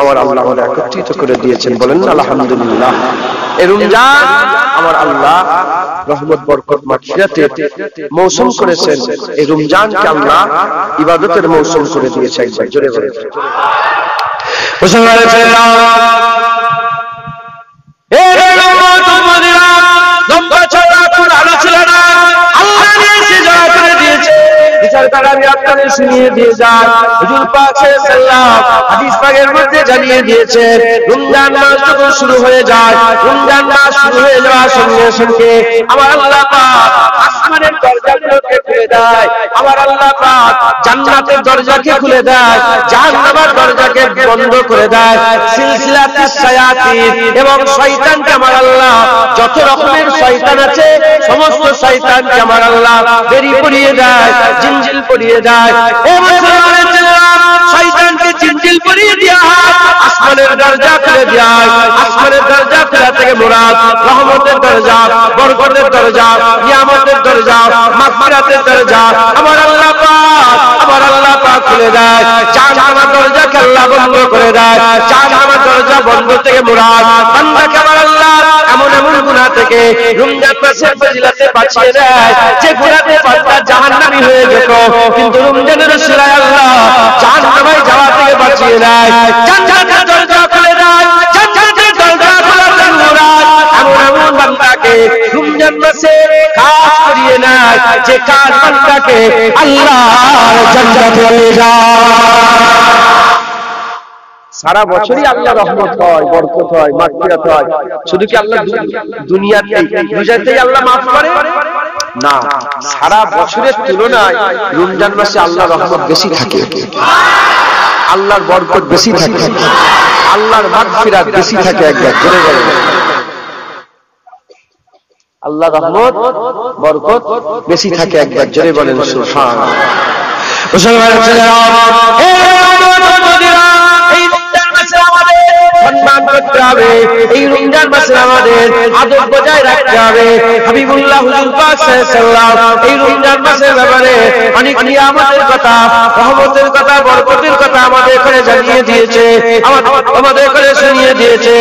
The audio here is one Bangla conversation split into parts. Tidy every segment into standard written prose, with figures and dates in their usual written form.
আমার আল্লাহ আমাদের একত্রিত করে দিয়েছেন, বলেন না আলহামদুলিল্লাহ। এই রমজান আমার আল্লাহ রহমত বরকত মাগফিরাতের মৌসুম করেছেন, এই রমজানকে আল্লাহ ইবাদতের মৌসুম করে দিয়েছে। একবার জোরে বলেন মুসলমানের ছেলেরা, শুনিয়ে দিয়ে যান হুজুর পাক সাল্লাল্লাহু হাদিস পাকের মধ্যে জানিয়ে দিয়েছেন, রমজান মাস যখন শুরু হয়ে যায়, রমজান মাস শুরু হয়ে যাওয়ার সঙ্গে সঙ্গে আমার আল্লাহ পাক আসমানের দরজাগুলোকে খুলে দেয়, আমার আল্লাহ পাক জান্নাতের দরজাকে খুলে দেয়, জাহান্নামের দরজাকে বন্ধ করে দেয়। সিলসিলাতুস শায়াতিন এবং শয়তানকে আমার আল্লাহ, যত রকমের শয়তান আছে সমস্ত শয়তানকে আমার আল্লাহ বেরি পরিয়ে দেয়, জিনজিল পরিয়ে দেয়। ও মুসলমানের ছেলেরা, শয়তানকে জিনজিল পরিয়ে দেয়া হয়, আসমানের দরজা খুলে দেয়া হয়। আসমানের দরজা খোলা থেকে মুরাদ রহমতের দরজা, বরকতের দরজা, নিয়ামতের দরজা, মাগফিরাতের দরজা আমার আল্লাহ পাক খুলে দেয়। জাহান্নামের দরজাকে আল্লাহ বন্ধ করে দেয়। জাহান্নামের দরজা বন্ধ থেকে মুরাদ বান্দাকে আমার আল্লাহ এমন এমন গুনাহ থেকে রমজান মাসের ফজিলতে বাঁচিয়ে দেয়, যে গুনাহতে বান্দা জাহান্নামী হয়ে যেত, কিন্তু রমজানের উসিলায় আল্লাহ জাহান্নামে যাওয়া থেকে বাঁচিয়ে দেয়। জান্নাতের দরজা খুলে দেয়, জান্নাতের দরজা খোলা থেকে মুরাদ এমন এমন বান্দাকে রমজান মাসে কাজ করিয়ে নেয়, যে কাজ বান্দাকে আল্লাহর জান্নাতে নিয়ে যায়। সারা বছরই আল্লাহ রহমত হয়, বরকত হয়, মাগফিরাত হয়। শুধু কি আল্লাহ দুনিয়াতেই আল্লাহ মাফ করে? না, সারা বছরের তুলনায় রমজান মাসে আল্লাহ রহমত বেশি থাকে, আল্লাহর বরকত বেশি থাকে, আল্লাহর মাগফিরাত বেশি থাকে। একবার জোরে বলেন আল্লাহ রহমত বরকত বেশি থাকে। একবার জোরে বলেন সুবহানাল্লাহ। মুসলমানের ছেলেরা, সম্মান করতে হবে, এই রমজান মাসে আমাদের আদব বজায় রাখতে হবে। হাবিবুল্লাহ হুজুর পাক সাল্লাল্লাহু এই রমজান মাসের ব্যাপারে অনেক নিয়ামতের কথা, রহমতের কথা, বরকতের কথা আমাদের করে জানিয়ে দিয়েছে, আমাদের করে শুনিয়ে দিয়েছে।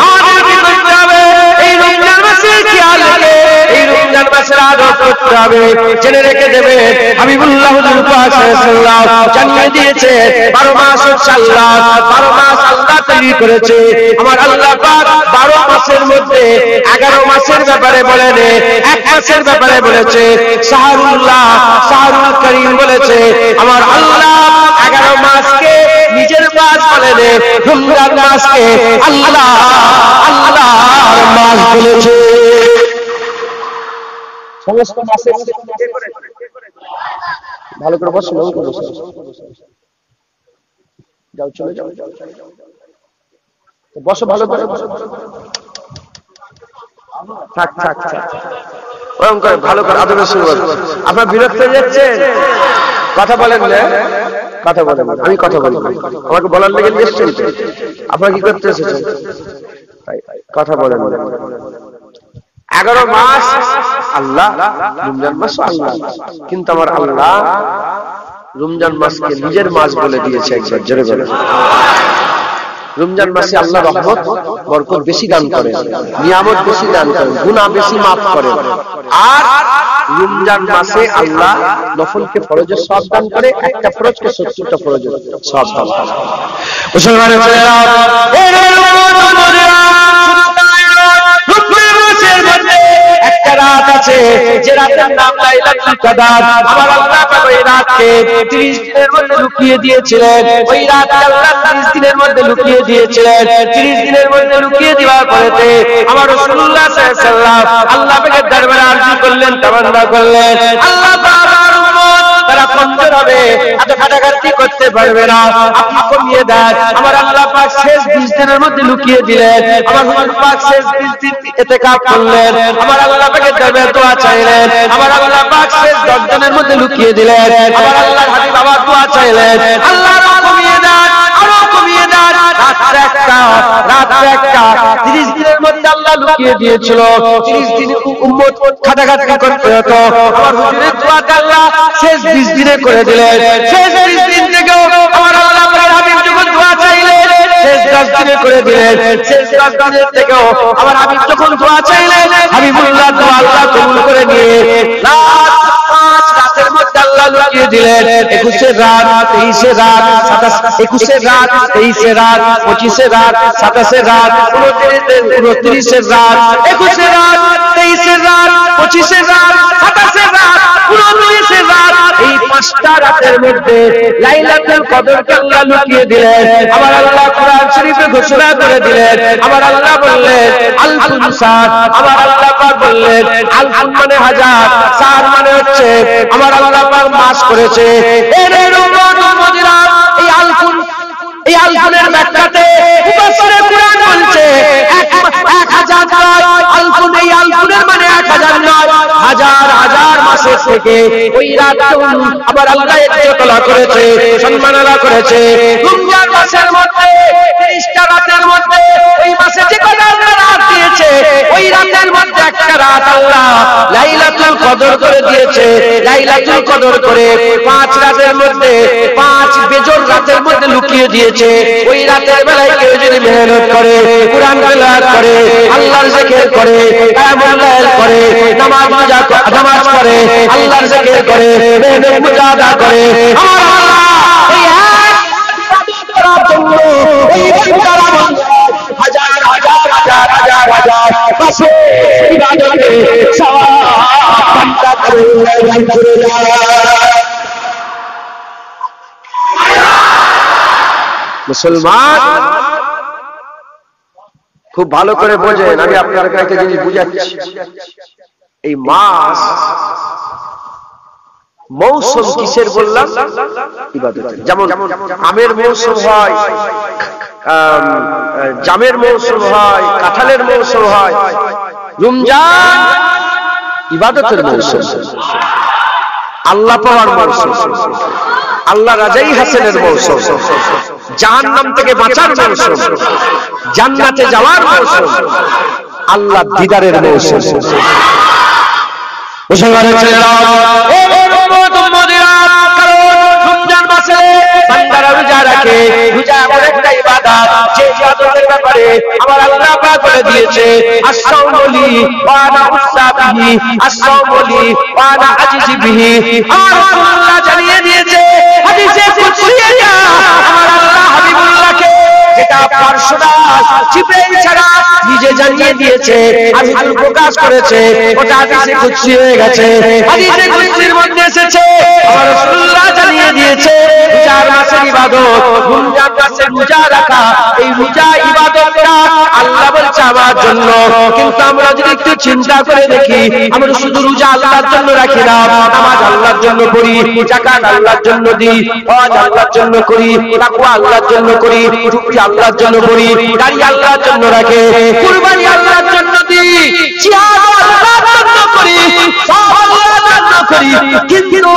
আমাদের কি করতে হবে? এই রমজান মাসে খেয়াল রেখে এই রমজান মাসের আদব করতে হবে। জেনে রেখে দেবে হাবিবুল্লাহ হুজুর পাক সাল্লাল্লাহু জানিয়ে দিয়েছে 12 মাস ইনশাআল্লাহ, 12 মাস আল্লাহ তৈরি করেছে। আমার আল্লাহ পাক 12 মাসের মধ্যে 11 মাসের ব্যাপারে বলেন, এক মাসের ব্যাপারে বলেছে শাহরুল্লাহ, শাহরুল করিম বলেছে। আমার আল্লাহ 11 মাসকে নিজের মাস বলেন, রমজান মাসকে আল্লাহর মাস বলেছে। সমস্ত মাসে ভালো করে বসো, যাও চলে যাও, বসো ভালো করে, থাক থাক থাক, ওরকম করে ভালো করে আদরের শুরু করো। আপনার বিরক্ত হয়ে যাচ্ছেন, কথা বলেন না, কথা বলেন, আমি কথা বলি, আমাকে বলার লেগে এসেছেন, আপনারা কি করতে এসেছেন? কথা বলেন। 11 মাস আল্লাহ, রমজান মাস আল্লাহ, কিন্তু আমার আল্লাহ রমজান মাসকে নিজের মাস বলে দিয়েছে। একবার জোরে বলেন রমজান মাসে আল্লাহ রহমত বরকত বেশি দান করেন, নিয়ামত বেশি দান করেন, গুনাহ বেশি মাফ করেন। আর রমজান মাসে আল্লাহ নফলকে ফরজের সওয়াব দান করে, একটা ফরজকে 70টা ফরজের সওয়াব দান করে। মুসলমানের ছেলেরা, একটা রাত আছে যে রাতের নাম লাইলাতুল কদর। আমার আল্লাহ পাক ওই রাতকে 30 দিনের মধ্যে লুকিয়ে দিয়েছিলেন। ওই রাতকে আল্লাহ 30 দিনের মধ্যে লুকিয়ে দিয়েছিলেন। 30 দিনের মধ্যে লুকিয়ে দেওয়ার পরেতে আমার রাসূলুল্লাহ সাল্লাল্লাহু আলাইহি ওয়াসাল্লাম আল্লাহ পাকের দরবারে আরজি করলেন, তামান্না করলেন, আল্লাহ তাআলার উম্মত তারা কমজোর হবে, এত খাটাখাটি করতে পারবে না, আপনি কমিয়ে দেন। আমার আল্লাহ পাক শেষ 20 দিনের মধ্যে লুকিয়ে দিলেন। আমার হুজুর পাক শেষ 20 দিন ইতিকাফ করলেন, আমার আল্লাহ পাকের দরবারে দোয়া চাইলেন। আমার আল্লাহ পাক শেষ 10 দিনের মধ্যে লুকিয়ে দিলেন। আমার আল্লাহর হাবিব আবার দোয়া চাইলেন, আল্লাহ কমিয়ে দেন, আরো কমিয়ে দেন। রাত্রে একটা 30 দিনের মধ্যে আল্লাহ লুকিয়ে দিয়েছিল। 30 দিন উম্মত খাটাখাটি করতে হতো। আমার হুজুরের দোয়াটা আল্লাহ শেষ 20 দিনে করে দিলেন। শেষ 20 দিন থেকেও আমার আল্লাহ পাকের হাবিব যখন দোয়া চাইলেন, শেষ 10 দিনে করে দিলেন। শেষ 10 দিনের থেকেও আবার হাবিব যখন দোয়া চাইলেন, হাবিবুল্লাহ দোয়া আল্লাহ কবুল করে নিয়ে রাতের মধ্যে আল্লাহ লুকিয়ে দিলেন 21 রাত, 23 রাত, 21 রাত, 23 রাত, 25 রাত, 27 রাত, 29 রাত, 21 রাত, 23 রাত, 25 রাত, 27 রাত, 29 রাত, এই 5টা রাতের মধ্যে লাইলাতুল কদরকে আল্লাহ লুকিয়ে দিলেন। আবার আল্লাহ কোরআন শরীফে ঘোষণা করে দিলেন, আবার আল্লাহ বললেন আলফুন সাদ, আবার আল্লাহ পাক বললেন আলফুন মানে হাজার, সাদ মানে হচ্ছে আমার আল্লাহ পাক মাস করেছে। এই আলফুনের ব্যাখ্যাতে মুফাসসিরে কুরআন বলছে 1000 আলফুন, এই আলফুনের মানে 1000 নয়, হাজার হাজার মাসের থেকে ওই রাতটা আবার আল্লাহ ইজ্জতলা করেছে, সম্মাননা করেছে। রমজান মাসের মধ্যে 30টা রাতের মধ্যে ওই মাসে যে কয়টা রাত দিয়েছে, ওই রাতের মধ্যে একটা রাত আল্লাহ লাইলাতুল কদর করে দিয়েছে। লাইলাতুল কদর করে 5 রাতের মধ্যে 5 বেজোর রাতের মধ্যে লুকিয়ে দিয়েছে। ওই রাতের বেলায় কেউ যদি মেহনত করে, কুরআন তেলাওয়াত করে, আল্লাহর জিকির করে, কিয়ামুল লাইল করে, নামাজ পড়ে, আল্লাহর জিকির করে, মেহনত মুজাহাদা করে, আমার আল্লাহ এই এক করার জন্য এই বান্দারা হাজার হাজার হাজার হাজার হাজার মাসে ইবাদতে সওয়াব বান্দা করে। মুসলমান খুব ভালো করে বোঝেন, আমি আপনাদেরকে একটা জিনিস বুঝাচ্ছি। এই মাস মৌসুম কিসের বললাম? ইবাদতের। যেমন আমের মৌসুম হয়, জামের মৌসুম হয়, কাঁঠালের মৌসুম হয়। রমজান ইবাদতের মৌসুম, আল্লাহ পাওয়ার মৌসুম, আল্লাহ রাজাই হাসিনের মৌসুম, জাহান্নাম থেকে বাঁচার মৌসুম, জান্নাতে যাওয়ার মৌসুম, আল্লাহ দিদারের মৌসুম। মুসলমানের ছেলেরা, রমজান মাসে বান্দারা রোজা রাখে। রোজা এমন একটা ইবাদত, যে ইবাদতের ব্যাপারে আমার আল্লাহ পাক বলে দিয়েছে আস-সাওমু লি ওয়া আনা উসা বিহি, আস-সাওমু লি ওয়া আনা আজিজি বিহি। আমার রাসূলুল্লাহ জানিয়ে দিয়েছে হাদিসে কুদসিয়া, আমার আল্লাহ হাবিবুল্লাহকে যেটা পার্সোনাল জিবরাইল ছাড়া নিজে জানিয়ে দিয়েছে, হাবিবুল প্রকাশ করেছে, ওটা হাদিসে কুদসি হয়ে গেছে। হাদিসে কুদসির মধ্যে এসেছে আমার রাসূলুল্লাহ জানিয়ে দিয়েছে রোজার মাসের ইবাদত, রমজান মাসে রোজা রাখা, এই রোজা ইবাদতটা আল্লাহ বলছে আমার জন্য। কিন্তু আমরা যদি একটু চিন্তা করে দেখি, আমরা শুধু রোজা আল্লাহর জন্য রাখি না, নামাজ আল্লাহর জন্য করি, যাকাত আল্লাহর জন্য দিই, হজ আল্লাহর জন্য করি, তাকওয়া আল্লাহর জন্য করি, টুপি আল্লাহর জন্য পরি, দাড়ি আল্লাহর জন্য রাখে, কুরবানি আল্লাহর জন্য দিই, জিহাদ আল্লাহর জন্য করি, সব আল্লাহর জন্য করি। কিন্তু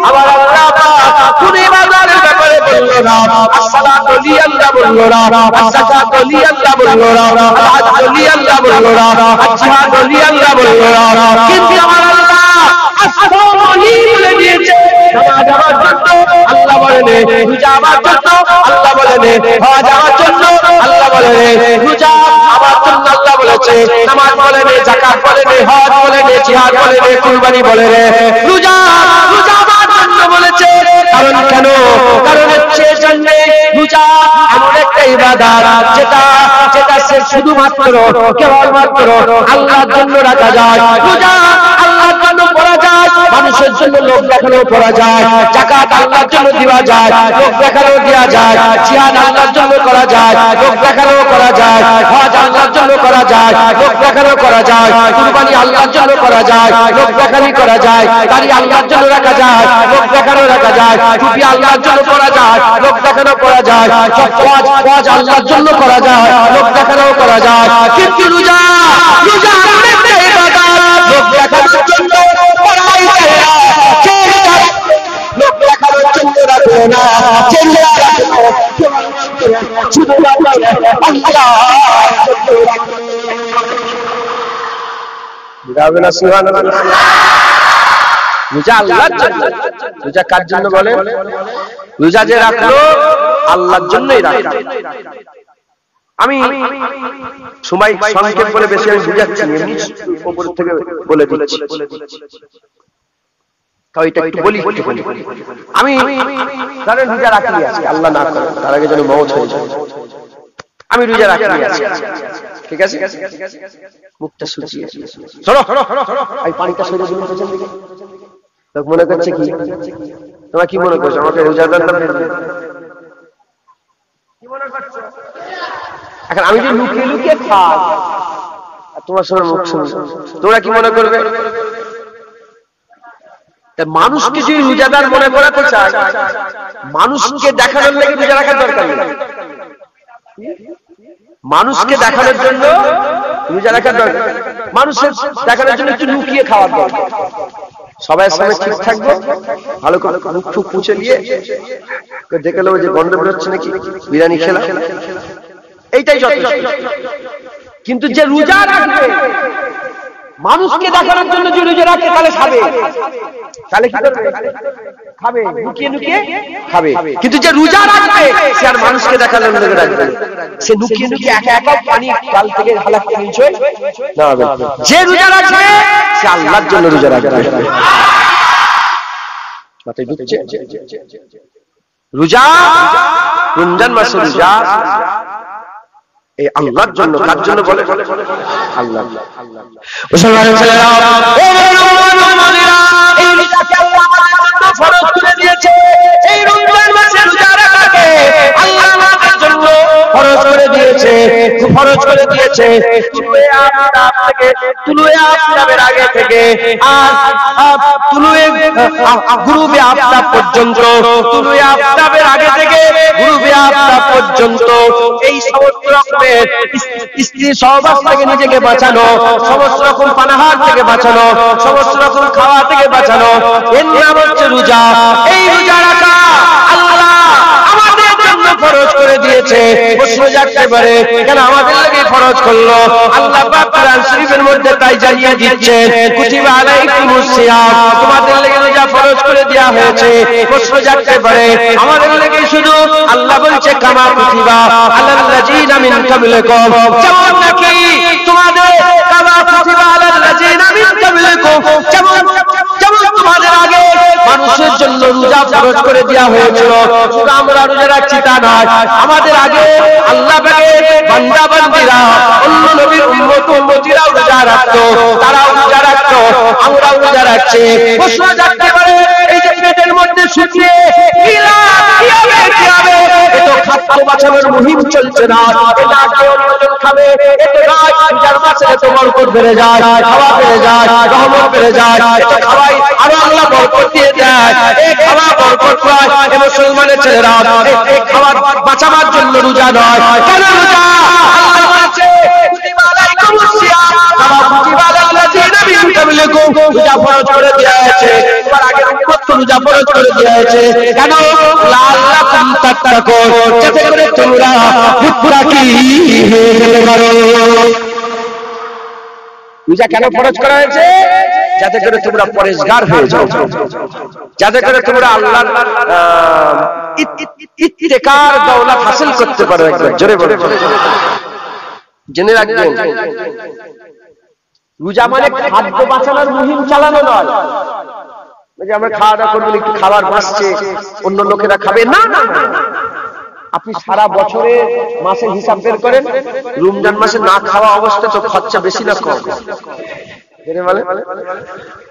আবার আল্লাহ পাক কোন ইবাদতের ব্যাপারে বলল না, as-সালাতু লি আল্লাহ বলল না, as-যাকাতু লি আল্লাহ বলল না, আল-হাজ্জু লি আল্লাহ বলল না, আল-জিহাদু লি আল্লাহ বলল না। কিন্তু আমার আল্লাহ as-সাওমু লি বলে দিয়েছে, নামাজ আমার জন্য আল্লাহ বলেন, রোজা আমার জন্য আল্লাহ বলেন, হজ আমার জন্য আল্লাহ বলেন, রোজা আমার জন্য আল্লাহ বলেছে, নামাজ বলেন, যাকাত বলেন, হজ বলেন, জিহাদ বলেন, কুরবানি বলেন, রোজা রোজা আমার জন্য বলেছে। কারণ কেন? কারণ হচ্ছে জানলে রোজা এমন একটা ইবাদত যেটা যেটা সে শুধুমাত্র কেবলমাত্র আল্লাহর জন্য রাখা যায়। রোজা আল্লাহর জন্য পড়া যায়, মানুষের জন্য লোক দেখানো পড়া যায়, যাকাত আল্লাহর জন্য দেওয়া যায়, লোক দেখানো দেওয়া যায়, জিহাদ আল্লাহর জন্য করা যায়, লোক দেখানো করা যায়, হজ আল্লাহর জন্য করা যায়, লোক দেখানো করা যায়, কুরবানি আল্লাহর জন্য করা যায়, লোক দেখানি করা যায়, দাড়ি আল্লাহর জন্য রাখা যায়, লোক দেখানো রাখা যায়, টুপি আল্লাহর জন্য পরা যায়, লোক দেখানো পরা যায়, হজ আল্লাহর জন্য করা যায়, লোক দেখানো করা যায়। কিন্তু রোজা রোজা এমন একটা ইবাদত, লোক দেখানোর জন্য পড়াই যায় না, লোক দেখানোর জন্য রাখবে না, শুধু আল্লাহ বুঝাবে না। সুবহানাল্লাহ। রোজা আল্লাহর জন্য। রোজা কার জন্য বলেন? রোজা যে রাখলো আল্লাহর জন্যই রাখলো। আমি সময় সংক্ষেপ বলে বেশি আমি বুঝাচ্ছি, এমনি উপর থেকে বলে দিচ্ছি। আমি ধরেন রোজা রাখি আছি, আল্লাহ না করে তার আগে যেন মওত হয়ে যায়, আমি রোজা রাখি আছি, ঠিক আছে, মুখটা শুকিয়ে এই পানিটা সরে দিন পেছন দিকে। লোক মনে করছে কি, তোমরা কি মনে করছো আমাকে রোজাদার না কি মনে করছো? এখন আমি যদি লুকিয়ে লুকিয়ে খাই আর তোমার সঙ্গে মুখ শুনি, তোমরা কি মনে করবে? মানুষকে যদি রোজাদার মনে করাতে চায়, মানুষকে দেখানোর লাগে রোজা রাখার দরকার নেই, মানুষকে দেখানোর জন্য রোজা রাখার দরকার, মানুষের দেখানোর জন্য একটু লুকিয়ে খাওয়ার দরকার। সবাই সামনে ঠিক থাকবো, ভালো করে মুখ টুক মুছে নিয়ে দেখে নেবো যে গন্ধ বেরোচ্ছে নাকি, বিরিয়ানি খেলা, এইটাই যথেষ্ট। কিন্তু যে রোজা রাখবে মানুষকে দেখানোর জন্য যে রোজা রাখে, তাহলে খাবে, তাহলে কি করবে? খাবে, লুকিয়ে লুকিয়ে খাবে। কিন্তু যে রোজা রাখবে সে আর মানুষকে দেখানোর জন্য রাখবে, সে লুকিয়ে লুকিয়ে একা একা পানি কাল থেকে হালাক করে নিচ্ছে না। যে রোজা রাখবে সে আল্লাহর জন্য রোজা রাখবে। মাথায় ঢুকছে? রোজা, রমজান মাসে রোজা এই আল্লাহর জন্য, কার জন্য বলে? আল্লাহ। মুসলমানের ছেলেরা, এই রোজাকে আল্লাহ আমাদের জন্য ফরজ করে দিয়েছে। এই রমজান মাসে রোজা রাখাকে আল্লাহ আমাদের জন্য ফরজ করে দিয়েছে, ফরজ করে দিয়েছে। তুলুয়ে আফতাব থেকে, তুলুয়ে আফতাবের আগে থেকে আর তুলুয়ে গুরুবে আফতাব পর্যন্ত, তুলুয়ে আফতাবের আগে থেকে গুরুবে আফতাব পর্যন্ত এই সমস্ত রকমের স্ত্রী সহবাস থেকে নিজেকে বাঁচানো, সমস্ত রকম পানাহার থেকে বাঁচানো, সমস্ত রকম খাওয়া থেকে বাঁচানো, এর নাম হচ্ছে রোজা। এই রোজা রাখা আল্লাহ আমাদের জন্য ফরজ করে দিয়েছে। প্রশ্ন জাগতে পারে, কেন আমাদের লাগি ফরজ করলো? আল্লাহ পাক কোরআন শরীফের মধ্যে তাই জানিয়ে দিচ্ছেন, কুতিবা আলাইকুমুস সিয়াম, তোমাদের লাগি রোজা ফরজ করে দেওয়া হয়েছে। প্রশ্ন জাগতে পারে, আমাদের লাগি শুধু আল্লাহ বলছে কামা কুতিবা আলাল্লাযিনা মিন কাবলিকুম, যেমন নাকি তোমাদের কামা কুতিবা আলাল্লাযিনা মিন কাবলিকুম, যেমন তোমাদের আগে মানুষের জন্য রোজা ফরজ করে দেওয়া হয়েছিল। শুধু আমরা রোজা রাখছি তা নয়, আমাদের আগে আল্লাহ পাকের বান্দা বান্দীরা, অন্য নবীর উম্মত উম্মতিরাও রোজা রাখতো, তারাও রোজা রাখতো, আমরাও রোজা রাখছি। প্রশ্ন জাগতে পারে, এই যে পেটের মধ্যে শুকিয়ে কিভাবে এত খাদ্য বাঁচানোর মুহিম চলছে না, এটা কে অন্যজন খাবে? এত নয়, রোজার মাসে এত বরকত বেড়ে যায়, খাওয়া বেড়ে যায়, রহমত বেড়ে যায়, এত খাওয়াই আরো আল্লাহ বরকত দিয়ে দেয়। এই খাওয়া বরকত নয়, এ মুসলমানের ছেলেরা, এই খাবার বাঁচাবার জন্য রোজা নয়। কেন রোজা? আল্লাহ বলেছে কুতিবা আলাইকুমুস সিয়াম কামা কুতিবা আলাল্লাযিনা মিন কাবলিকুম, রোজা ফরজ করে দেওয়া হয়েছে, তোমার আগের উম্মত রোজা ফরজ করে দেওয়া হয়েছে। কেন? লাআল্লাকুম তাত্তাকুন, যাতে করে তোমরা মুত্তাকি হয়ে যেতে পারো। রোজা কেন ফরজ করা হয়েছে? যাতে করে তোমরা পরেশগার হয়ে যাও, যাতে করে তোমরা আল্লাহর ইত্তেকার দৌলত হাসিল করতে পারো। একবার জোরে বলো। জেনে রাখবেন, রোজা মানে খাদ্য বাঁচানোর মুহিম চালানো নয়, যে আমরা খাওয়া দাওয়া করবো, একটু খাবার বাঁচছে অন্য লোকেরা খাবে না। না, আপনি সারা বছরে মাসের হিসাব বের করেন, রমজান মাসে না খাওয়া অবস্থা তো খরচা বেশি না কম?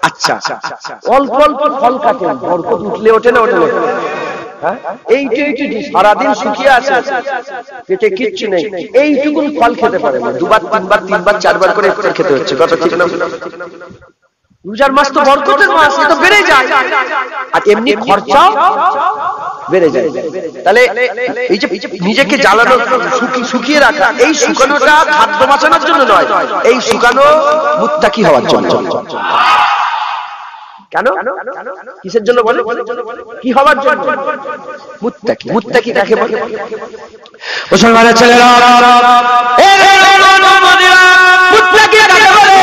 আচ্ছা, অল্প অল্প ফল কাটেন, বরকত উঠলে ওঠে না? ওঠে না। এইটুকু সারাদিন শুকিয়ে আছে, পেটে কিচ্ছু নেই, এইটুকুন ফল খেতে পারে না, দুবার তিনবার তিনবার চারবার করে ইফতার খেতে হচ্ছে। কথা ঠিক না? রোজার মাস তো বরকতের মাস, এটা বেড়ে যায়, আর এমনি খরচাও বেড়ে যায়। তাহলে এই যে নিজেকে জ্বালানো, শুকিয়ে রাখা, এই শুকানোটা খাদ্য বাঁচানোর জন্য নয়, এই শুকানো মুত্তাকি হওয়ার জন্য। কেন? কিসের জন্য বলে? কি হওয়ার জন্য? মুত্তাকি। মুত্তাকি কাকে বলে? মুসলমানের ছেলেরা, মুত্তাকি কাকে বলে?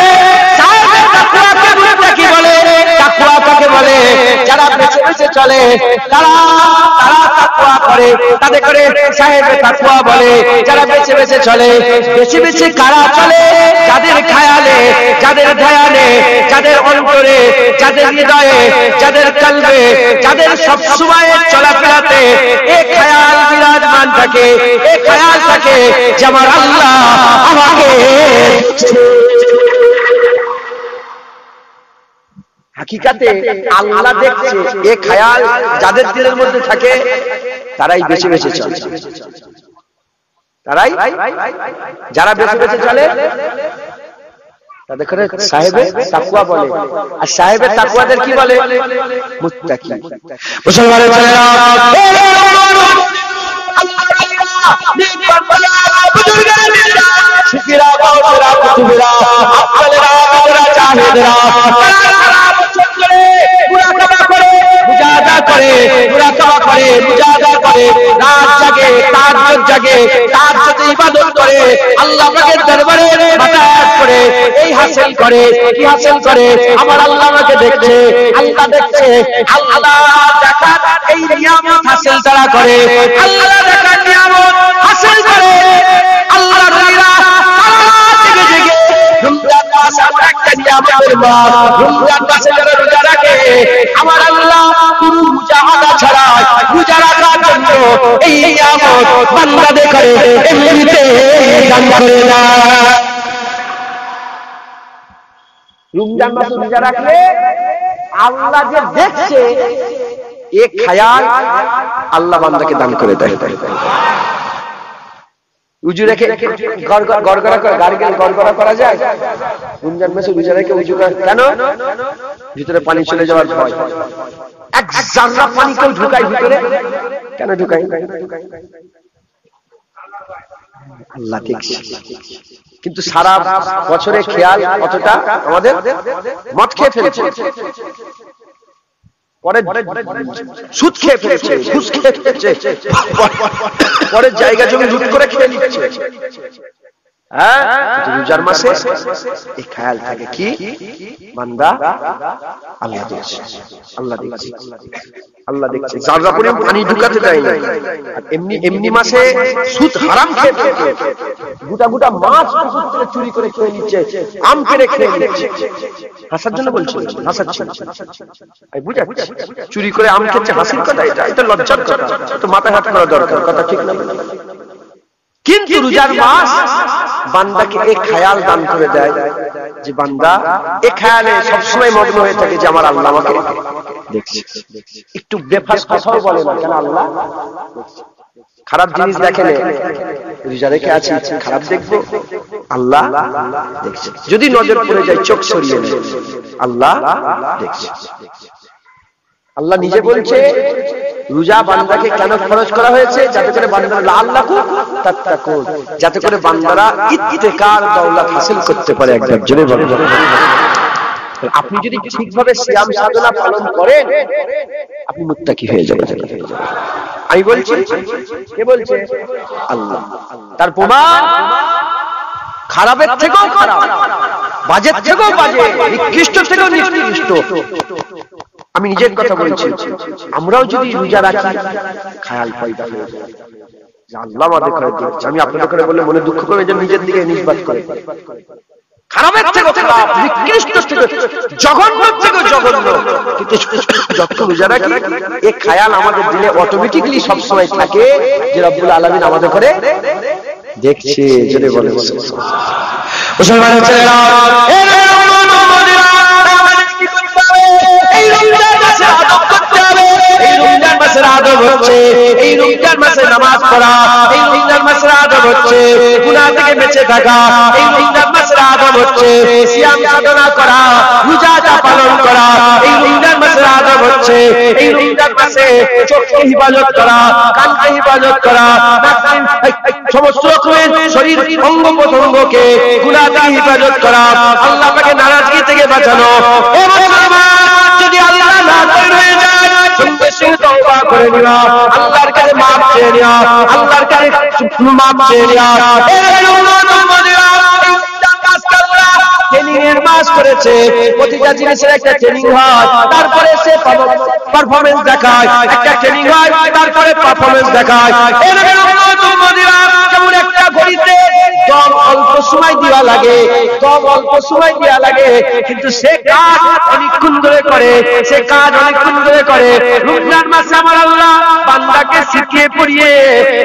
তাকওয়া কাকে বলে? তাকওয়া কাকে বলে? যারা বেঁচে বেঁচে চলে তারা তাকওয়া করে, তাদের করে সাহেবে তাকওয়া বলে। যারা বেঁচে বেঁচে চলে, বেঁচে বেঁচে কারা চলে? যাদের খায়ালে, যাদের ধ্যানে, যাদের অন্তরে, যাদের হৃদয়ে, যাদের কলবে, যাদের সব সময় চলাফেরাতে এই খায়াল বিরাজমান থাকে, এই খায়াল থাকে যে আমার আল্লাহ আমাকে। হাকিকাতে আল্লাহ দেখছে। এই খায়াল যাদের দিলের মধ্যে থাকে তারাই বেঁচে বেঁচে চলে, তারাই যারা বেঁচে বেঁচে চলে তাদের সাহেবে তাকওয়া বলে। আর সাহেবে তাকওয়াদের কি বলে? মুত্তাকি। মুসলমানের ছেলেরা, শিকিরা, বাউরা, কুতুবেরা, আফজালেরা, কাদরা, জাহিদেরা মুরাকাবা করে, মুজাহাদা করে, মুরাকাবা করে, মুজাহাদা করে, রাত জাগে, তাহাজ্জুদ জাগে, তাহাজ্জুদে ইবাদত করে, আল্লাহ পাকের দরবারে ইবাদত করে, এই হাসিল করে। কি হাসিল করে? আমার আল্লাহ আমাকে দেখছে, আল্লাহ দেখছে। আল্লাহ দেখার এই নিয়ামত হাসিল তারা করে, আল্লাহ দেখার নিয়ামত হাসিল করে। আল্লাহ রলিরা জেগে জেগে রমজান মাস এমন একটা নিয়ামতের মাস, রমজান মাসে যারা রোজা রাখে আমার আল্লাহ পুরো মুজাহাদা ছাড়া রোজা রাখার জন্য এই নিয়ামত বান্দাদের করে এমনিতে দান করে না। রমজান মাসে রোজা রাখলে আল্লাহ যে দেখছে এই খায়াল আল্লাহ বান্দাকে দান করে দেয়। উজু রেখে গড়গড়া করা যায়? রমজান মাসে উজু রেখে উজু কেন? ভিতরে পানি চলে যাওয়ার ভয়। এক জাররা পানি কেউ ঢুকায় ভিতরে কেন? ঢুকায় আল্লাহ দেখছে। কিন্তু সারা বছরে খেয়াল অতটা আমাদের মদ খেয়ে ফেলছে, পরে সুদ খেয়ে ফেলছে, ঘুষ খেয়ে ফেলছে, পরে জায়গা জমি লুট করে খেয়ে নিচ্ছে। হ্যাঁ, রোজার মাসে এই খেয়াল থাকে কি বান্দা আল্লাহ দেখছে, আল্লাহ দেখছে, আল্লাহ দেখছে। জাররা পরিমাণ পানি ঢুকাতে দেয় না। এমনি এমনি মাসে সুদ হারাম খেয়ে গোটা গোটা মাছ চুরি করে খেয়ে নিচ্ছে, আম পেড়ে খেয়ে নিচ্ছে। হাসার জন্য বলছি, হাসাচ্ছি আমি বুঝাচ্ছি। চুরি করে আম খেচ্ছে হাসির কথা? এটা লজ্জার কথা, তো মাথা হাত করা দরকার, কথা ঠিক না? কিন্তু রোজার মাস বান্দাকে এই খেয়াল দান করে দেয় যে বান্দা এই খেয়ালে সবসময় মগ্ন হয়ে থাকে যে আমার আল্লাহ আমাকে দেখছে। একটু বেফাস কথাও বলে না কেন? আল্লাহ খারাপ জিনিস দেখে না, রোজা রেখে আছি খারাপ দেখবো, আল্লাহ দেখছে। যদি নজর পড়ে যায় চোখ সরিয়ে নেয়, আল্লাহ দেখছে। আল্লাহ নিজে বলছে রোজা বান্দাকে কেন ফরজ করা হয়েছে? যাতে করে বান্দারা লাআল্লাকুম তাত্তাকুন, যাতে করে বান্দারা ইত্তেকার দৌলত হাসিল করতে পারে। একদম জোরে বলুন। আপনি যদি ঠিকভাবে সিয়াম সাধনা পালন করেন আপনি মুত্তাকি হয়ে যাবেন। আমি বলছি, কে বলছে? আল্লাহ। তার প্রমাণ খারাপের থেকেও খারাপ, বাজের থেকেও বাজে, নিকৃষ্ট থেকেও নিকৃষ্ট। আমি নিজের কথা বলছি, আমরাও যদি রোজা রাখি খেয়াল পয়দা হয়ে যায় যে আল্লাহ আমাদের করে দেখছে। আমি আপনাদের করে বললে মনে দুঃখ করে যে নিজের দিকে নিষ্পাত করে। খারাপের থেকে খারাপ, নিকৃষ্ট থেকে জঘন্য থেকে জঘন্য, কিন্তু যত রোজা রাখি এই খেয়াল আমাদের দিলে অটোমেটিক্যালি সবসময় থাকে যে রব্বুল আলামিন আমাদের করে দেখছে। যদি বলে মুসলমানের ছেলেরা, এই রমজান মাসে আদব করতে হবে। এই রমজান মাসের আদব হচ্ছে এই রমজান মাসে নামাজ পড়া, এই রমজান মাসের আদব হচ্ছে গুনাহ থেকে বেঁচে থাকা, এই রমজান মাসের আদব হচ্ছে সিয়াম সাধনা করা, রোজাটা পালন করা, এই রমজান মাসের আদব হচ্ছে এই রমজান মাসে চোখকে হিফাজত করা, কানকে হিফাজত করা, সমস্ত রকমের শরীর অঙ্গ প্রত্যঙ্গকে গুনাহ থেকে হিফাজত করা, আল্লাহ পাকের নারাজগি থেকে বাঁচানো। যদি আল্লাহ নারাজ হয়ে যায় সঙ্গে সঙ্গে তওবা করে নিও, আল্লাহর কাছে মাফ চেয়ে নিও, আল্লাহর কাছে মাফ চেয়ে নিও। এই রমজান মাস আল্লাহ তিনি দিনের মাস করেছে, প্রতিটা জিনিসের একটা ট্রেনিং হয়, তারপরে সে পারফরম্যান্স দেখায়, একটা ট্রেনিং হয়, তারপরে পারফরম্যান্স দেখায়। যেমন একটা ঘড়িতে দম অল্প সময় দেওয়া লাগে, দম অল্প সময় দেওয়া লাগে, কিন্তু সে কাজ অনেকক্ষণ ধরে করে, সে কাজ অনেকক্ষণ ধরে করে। রমজান মাসে আমার আল্লাহ বান্দাকে শিখিয়ে পড়িয়ে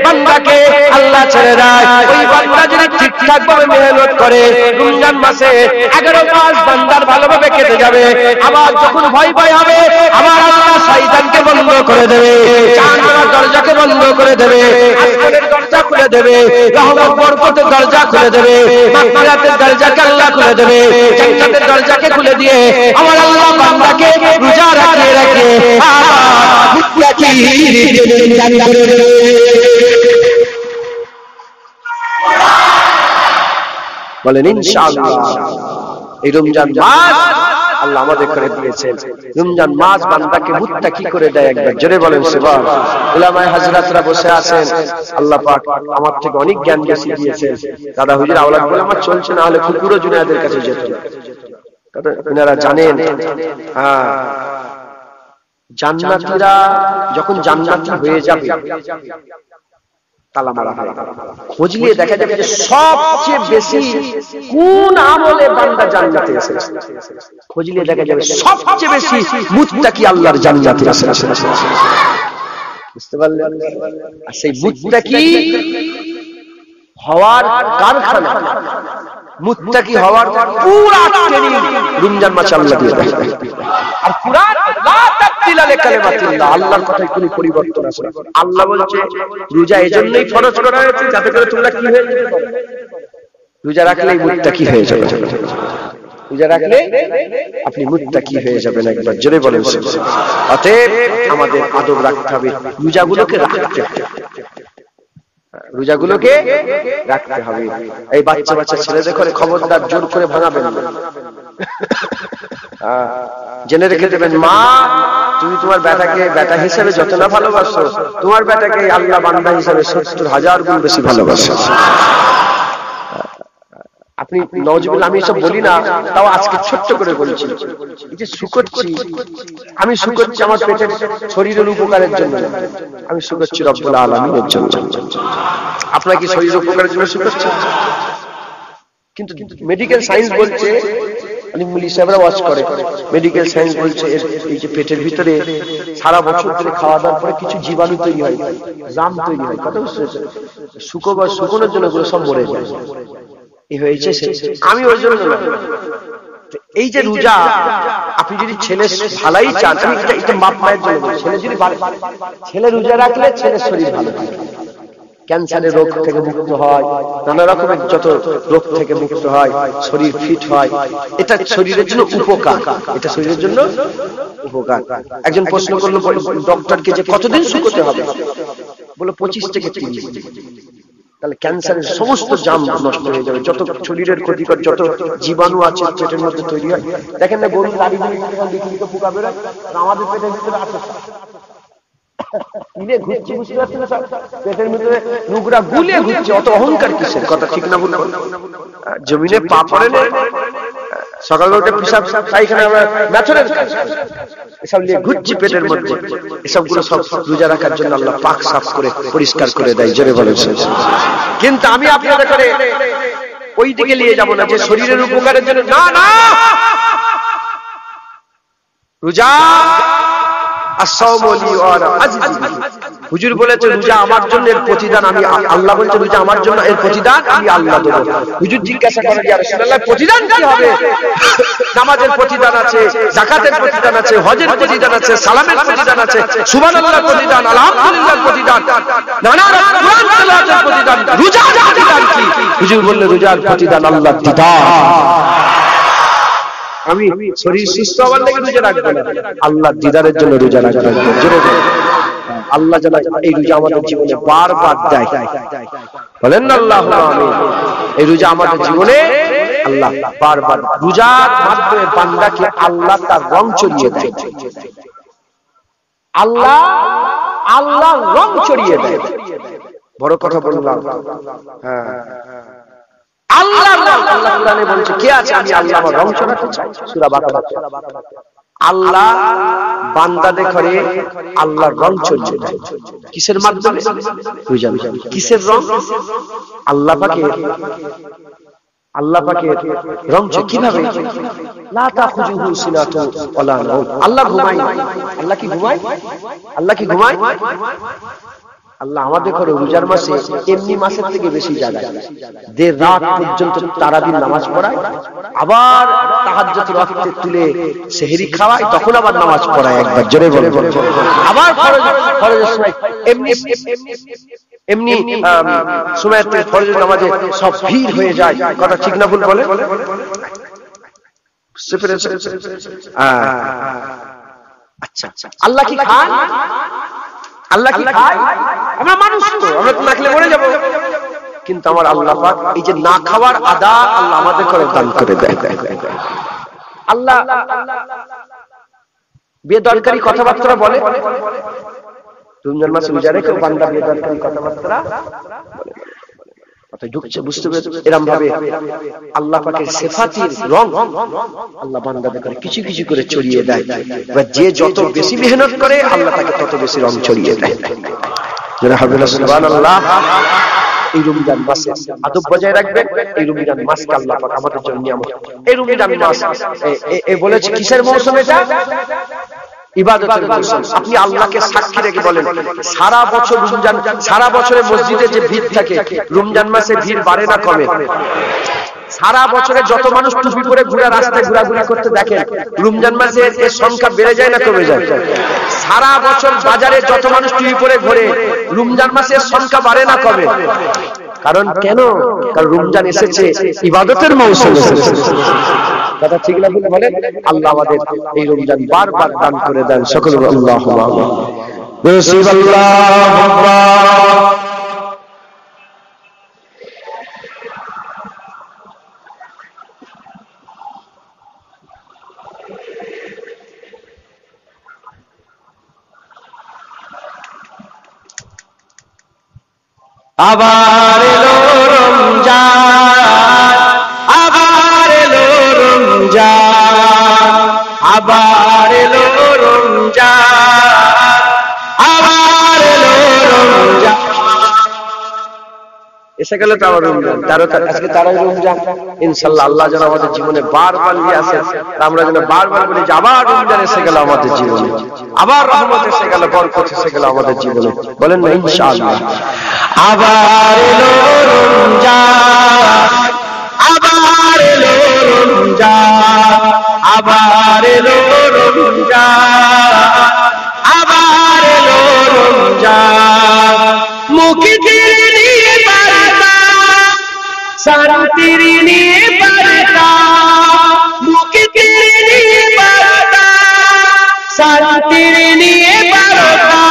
বান্দাকে আল্লাহ ছেড়ে দেয়। ওই বান্দা যদি ঠিকঠাক ভাবে মেহনত করে, রমজান মাসে 11 মাস বান্দার ভালোভাবে কেটে যাবে। আবার যখন ভয় ভয় হবে, আবার আল্লাহ শয়তানকে বন্ধ করে দেবে, জাহান্নামের দরজাকে বন্ধ করে দেবে, আসমানের দরজা খুলে দেবে, রহমত বরকতের দরজা খুলে দেবে, মাগফিরাতের দরজাকে আল্লাহ খুলে দেবে, জান্নাতের দরজাকে খুলে দিয়ে আমার আল্লাহ বান্দাকে রোজা রাখিয়ে রাখিয়ে বলেন ইনশাআল্লাহ। এই রমজান মাস আল্লাহ আমাদের করে দিয়েছেন। রমজান মাস বান্দাকে মুত্তাকি করে দেয়। একবার জোরে বলেন সুবহানাল্লাহ। উলামায়ে হযরতরা বসে আছেন, আল্লাহ পাক আমার থেকে অনেক জ্ঞান বেশি দিয়েছেন। দাদা হুজুর আওলাদ বলে আমার চলছে না, হলে কুকুরও জুনায়েদের কাছে যেত। আপনারা জানেন, জান্নাতীরা যখন জান্নাতি হয়ে যাবে তালা মারা হয়, খোঁজ নিয়ে দেখা যাবে যে সবচেয়ে বেশি কোন আমলে বান্দা জান্নাতে এসেছে। খোঁজ নিয়ে দেখা যাবে সবচেয়ে বেশি মুত্তাকি আল্লাহর জান্নাতে এসেছে। বুঝতে পারলেন? আর সেই মুত্তাকি হওয়ার কারখানা, মুত্তাকি হওয়ার পুরো ট্রেনিং রমজান মাসে আল্লাহ দিয়ে দেয়। আর কুরআন লা তাবদিলা লিকালিমাতিল্লাহ, আল্লাহর কথায় কোনো পরিবর্তন আসে না। আল্লাহ বলছে রোজা এজন্যই ফরজ করা হয়েছে যাতে করে তোমরা কি হয়ে যেতে পারো, রোজা রাখলেই মুত্তাকি হয়ে যাবে। রোজা রাখলে আপনি মুত্তাকি হয়ে যাবেন। একবার জোরে বলেন সুবহানাল্লাহ। অতএব আমাদের আদব রাখতে হবে, রোজাগুলোকে রাখতে হবে, রোজাগুলোকে রাখতে হবে। এই বাচ্চা বাচ্চা ছেলেদের করে খবরদার জোর করে ভাঙাবেন না। জেনে রেখে দেবেন, মা তুমি তোমার বেটাকে বেটা হিসেবে যত না ভালোবাসো, তোমার বেটাকে আল্লাহ বান্দা হিসেবে 70,000 গুণ বেশি ভালোবাসো। আপনি নওয়াজুবিল্লাহ, আমি এসব বলি না, তাও আজকে ছোট্ট করে বলছি, এই যে শুকোচ্ছি, আমি শুকোচ্ছি আমার পেটের শরীরের উপকারের জন্য, আমি শুকোচ্ছি রব্বুল আলামিনের জন্য। আপনার কি শরীরের উপকারের জন্য শুকোচ্ছেন? কিন্তু মেডিকেল সায়েন্স বলছে, আলিমুল সাহেবরা ওয়াজ করে, মেডিকেল সায়েন্স বলছে এই যে পেটের ভিতরে সারা বছর ধরে খাওয়া দাওয়ার পরে কিছু জীবাণু তৈরি হয়, জাম তৈরি হয়, কথা বুঝতে পারছেন? শুকোনোর জন্য ওগুলো সব মরে যায়। এই হয়েছে, আমি ওই জন্য এই যে রোজা, আপনি যদি ছেলে ভালাই চান, আমি এটা বাপ মায়ের জন্য বলি, ছেলে যদি ছেলে রোজা রাখলে ছেলের শরীর ভালো থাকে, ক্যান্সারের রোগ থেকে মুক্ত হয়, নানা রকমের যত রোগ থেকে মুক্ত হয়, শরীর ফিট হয়, এটা শরীরের জন্য উপকার, এটা শরীরের জন্য উপকার। একজন প্রশ্ন করলো ডক্টরকে যে কতদিন শুকোতে হবে, বলে 25 থেকে 30 দিন। তাহলে ক্যান্সারের সমস্ত জাম নষ্ট হয়ে যাবে, যত শরীরের ক্ষতিকর যত জীবাণু আছে পেটের মধ্যে তৈরি হয়। দেখেন না গরুর গাড়ি দিকে পোকা বেরোয়, আমাদের পেটের ভিতরে আছে, ঘুরছে, বুঝতে পারছেন না? পেটের ভিতরে নোংরা গুলিয়ে ঘুরছে, অত অহংকার কিসের? কথা ঠিক না বলবো? জমিনে পা পড়ে না, সকালে উঠে পিসাব পায়খানা ন্যাচারাল কাজ, এসব নিয়ে ঘুরছি পেটের মধ্যে। এসবগুলো সব রোজা রাখার জন্য আল্লাহ পাক সাফ করে পরিষ্কার করে দেয়। জোরে বলেন। কিন্তু আমি আপনাদের করে ওই দিকে নিয়ে যাব না যে শরীরের উপকারের জন্য, না না, রোজা হুজুর বলেছে রোজা আমার জন্য, এর প্রতিদান আমি আল্লাহ বলছে রোজা আমার জন্য, এর প্রতিদান আমি আল্লাহ দেব। হুজুর জিজ্ঞাসা করে ইয়া রাসূলুল্লাহ প্রতিদান কি হবে? নামাজের প্রতিদান আছে, যাকাতের প্রতিদান আছে, হজের প্রতিদান আছে, সালামের প্রতিদান আছে, সুবহানাল্লাহর প্রতিদান, আলহামদুলিল্লাহর প্রতিদান, নানা রকম কোরআন তেলাওয়াতের প্রতিদান, রোজার প্রতিদান কি? হুজুর বললেন রোজার প্রতিদান আল্লাহর দিদার। আমি শরীর সুস্থ হওয়ার লেগে রোজা রাখবো না, আল্লাহর দিদারের জন্য রোজা রাখবো। আল্লাহ যেন এই রোজা আমাদের জীবনে বারবার দেয়, বলেন না আল্লাহুম্মা আমিন। এই রোজা আমাদের জীবনে আল্লাহ বারবার, রোজার মাধ্যমে বান্দাকে আল্লাহ তার রং চড়িয়ে দেয়, আল্লাহ রং চড়িয়ে দেয়। বড় কথা বললাম, হ্যাঁ, আল্লাহর রং। আল্লাহ কোরআনে বলছে কে আছে আমি আল্লাহ আমার রং চড়াতে চাই সূরা বাকারা। আল্লাহ বান্দাদের ঘরে আল্লাহর রং চড়িয়ে দেয় কিসের মাধ্যমে বুঝান কিসের রং আল্লাহ পাকের রং কিভাবে লা তাখুযুহু সিনাতু ওয়ালা নাওম আল্লাহ ঘুমায় আল্লাহ কি ঘুমায় আল্লাহ আমাদের ঘরে রোজার মাসে এমনি মাসের থেকে বেশি জাগায় দেড় রাত পর্যন্ত তারাবির নামাজ পড়ায় আবার তাহাজ্জুদের ওয়াক্তে তুলে সেহরি খাওয়ায় তখন আবার নামাজ পড়ায় একবার জোরে বলে আবার ফরজের সময় এমনি সময়তে ফরজের নামাজে সব ভিড় হয়ে যায় কথা ঠিক না ভুল বলে আচ্ছা আল্লাহ কি খায় আমরা মানুষ তো আমরা তো না খেলে মরে যাব কিন্তু আমার আল্লাহ পাক এই যে না খাওয়ার আদা আল্লাহ আমাদের করে দান করে দেয় আল্লাহ বেদরকারি কথাবার্তা বলে রমজান মাসে রোজা রেখে বান্দা বেদরকারি কথাবার্তা কথা ঢুকছে বুঝতে পেরেছো এরকম ভাবে আল্লাহ পাকের সিফাতের রং আল্লাহ বান্দাদের করে কিছু কিছু করে ছড়িয়ে দেয় এবার যে যত বেশি মেহনত করে আল্লাহ তাকে তত বেশি রং ছড়িয়ে দেয় যারা হবে না সুবহানাল্লাহ এই রমজান মাসে আদব বজায় রাখবেন এই রমজান মাসকে আল্লাহ পাক আমাদের জন্য নিয়ামত এই রমজান মাস এই বলেছে কিসের মৌসুম এটা ইবাদতের মৌসুম আপনি আল্লাহকে সাক্ষী রেখে বলেন সারা বছর রমজান সারা বছরে মসজিদে যে ভিড় থাকে রমজান মাসে ভিড় বাড়ে না কমে সারা বছরে যত মানুষ টুপি পরে ঘোরা রাস্তায় ঘোরাঘুরি করতে দেখেন রমজান মাসে এর সংখ্যা বেড়ে যায় না কমে যায় সারা বছর বাজারে যত মানুষ টুপি পরে ঘোরে রমজান মাসে এর সংখ্যা বাড়ে না কমে কারণ কেন কারণ রমজান এসেছে ইবাদতের মৌসুম এসেছে কথা ঠিক না ভুল বলেন আল্লাহ আমাদের এই রমজান বারবার দান করে দেন সকলে আল্লাহু আকবার আল্লাহু আকবার আবার এলো রমজান আবার এলো রমজান আবার এলো রমজান আবার এলো রমজান এসে গেল তো আবার রমজান আজকে তারাই রমজান ইনশাআল্লাহ আল্লাহ যেন আমাদের জীবনে বারবার নিয়ে আসে আমরা যেন বারবার বলি যে আবার রমজান এসে গেল আমাদের জীবনে আবার রহমত এসে গেল বরকত এসে গেল আমাদের জীবনে বলেন না ইনশাআল্লাহ আবার এলো রমজান আবার এলো রমজান আবার এলো রমজান আবার এলো রমজান মুক্তির নিয়ে বার্তা শান্তির নিয়ে বার্তা মুক্তির নিয়ে বার্তা শান্তির নিয়ে বার্তা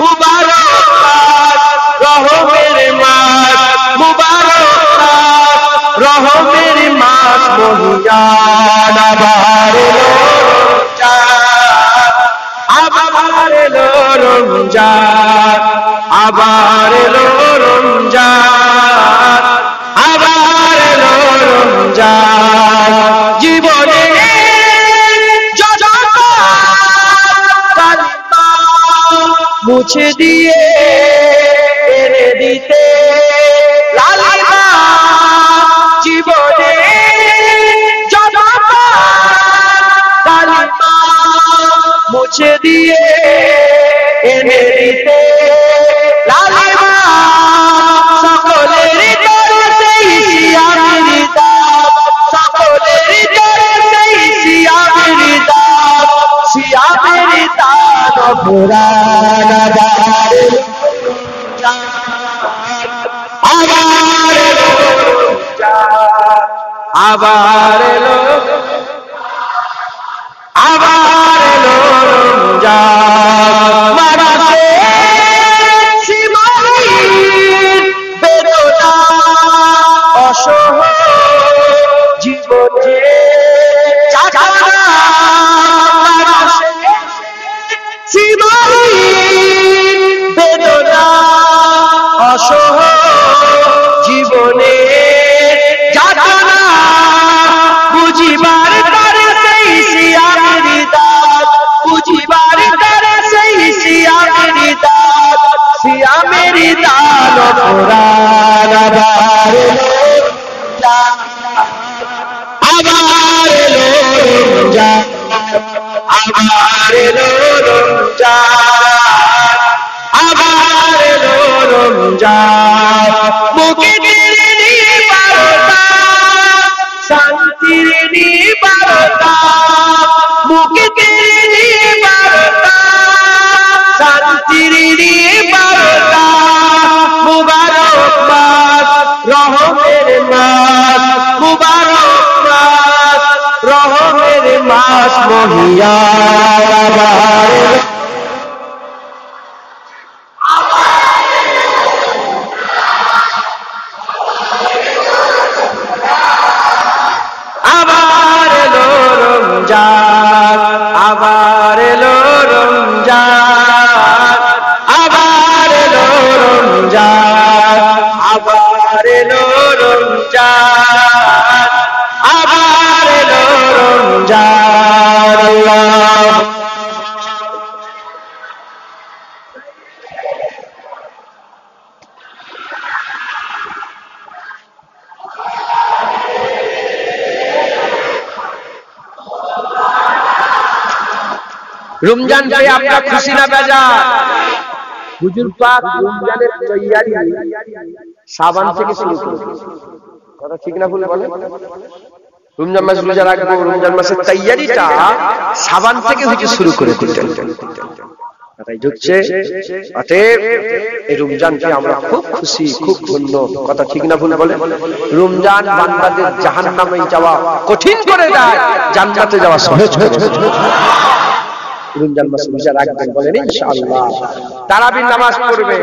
মুবারক রহমের মাস মুবারক রহমের মাস মহিয়ান আবার এলো রমজান আবার এলো রমজান আবার এলো রমজান জীবনে যত কালিমা মুছে দিয়ে দিতে লালিমা জীবনে যত কালিমা মুছে দিয়ে এনে দিতে লালিমা সকলের তরফে সিয়ামের দাম সকলের তরফে সিয়ামের দাম পুরান আবার এলো রমজান মারাতে সীমাহীন বেদনা অসহায় জীবনে চাচারা মারাতে সীমাহীন বেদনা অসহায় জীবনে চাচারা পুরাণ আবার এলো আবার এলো রমজান আবার এলো রমজান আবার এলো রমজান মুক্তির নিবারতা শান্তির নিবারতা মুক্তির নিবারতা শান্তির নিবারতা মুবারক মাস রহমের মাস মুবারক মাস রহমের মাস মহিয়ার আবার এলো রমজান আবার এলো রমজান আবার এলো রমজান আবার এলো রমজান আবার এলো রমজান আল্লাহ রমজান পেয়ে আপনারা খুশি না বেজার? হুজুর পাক রমজানের তৈয়ারি শাবান থেকে শুরু করেন। কথা ঠিক না ভুল বলেন? রমজান মাস রোজা রাখবো, রমজান মাসের তৈয়ারিটা শাবান থেকে হুজুর শুরু করে দিতেন। তাই হচ্ছে অতএব এই রমজানকে আমরা খুব খুশি, খুব ধন্য। কথা ঠিক না ভুল বলেন? রমজান বান্দাদের জাহান্নামে যাওয়া কঠিন করে দেয়, জান্নাতে যাওয়া সহজ হয়ে যায়। রমজান মাস রোজা রাখবেন বলেন ইনশাআল্লাহ। তারাবির নামাজ পড়বে।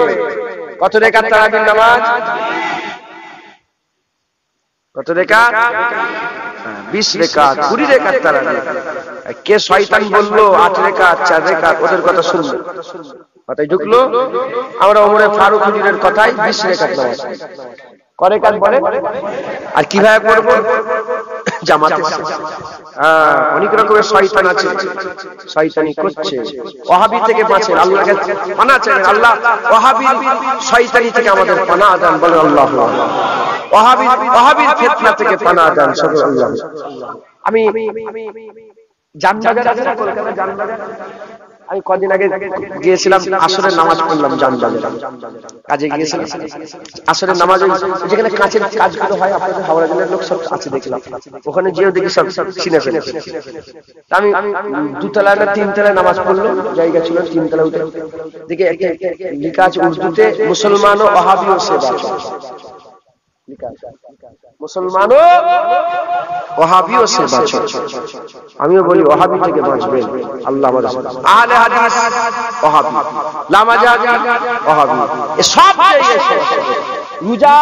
কত রাকাত তারাবির নামাজ? কত রাকাত? 20 রাকাত, 20 রাকাত তারাবি। কে শয়তান বললো 8 রাকাত 4 রাকাত, ওদের কথা শুনলো, কথাই ঢুকলো। আমরা ওমরে ফারুক হুজুরের কথাই 20 রাকাত নামাজ। করে কাজ বলে। আর কিভাবে পড়বো? জামাতে। অনেক রকমের শয়তান আছে, শয়তানি করছে। ওয়াহাবি থেকে বাঁচেন, আল্লাহকে পানাহ চান। আল্লাহ ওয়াহাবি শয়তানি থেকে আমাদের পানাহ দান, বলে আল্লাহ। ওয়াহাবির ফিতনা থেকে পানাহ দান, সুবহানাল্লাহ। আমি জানবাজার আছে না, কলকাতা জানবাজার, আমি কদিন আগে গিয়েছিলাম, আসরের নামাজ পড়লাম জানবাজার কাজে গিয়েছিলাম। আসরের নামাজ যেখানে কাঁচের কাজগুলো হয়, আপনাদের হাওড়া জেলার লোক সব আছে দেখলাম, ওখানে যেও দেখি সব চিনে ফেলে। আমি 2 তলায় না 3 তলায় নামাজ পড়লো, জায়গা ছিল 3 তলায় উঠে দেখি একটা লেখা আছে উর্দুতে, মুসলমান ও ওয়াহাবিও সে বাঁচো। মুসলমান ও ওয়াহাবিও সে বাঁচো। আমিও বলি ওয়াহাবি থেকে বাঁচবেন, আল্লাহ আমাদের আহলে হাদিস ওয়াহাবি, লামাজাবি ওয়াহাবি, এই সব জায়গায় সমস্যা। রোজা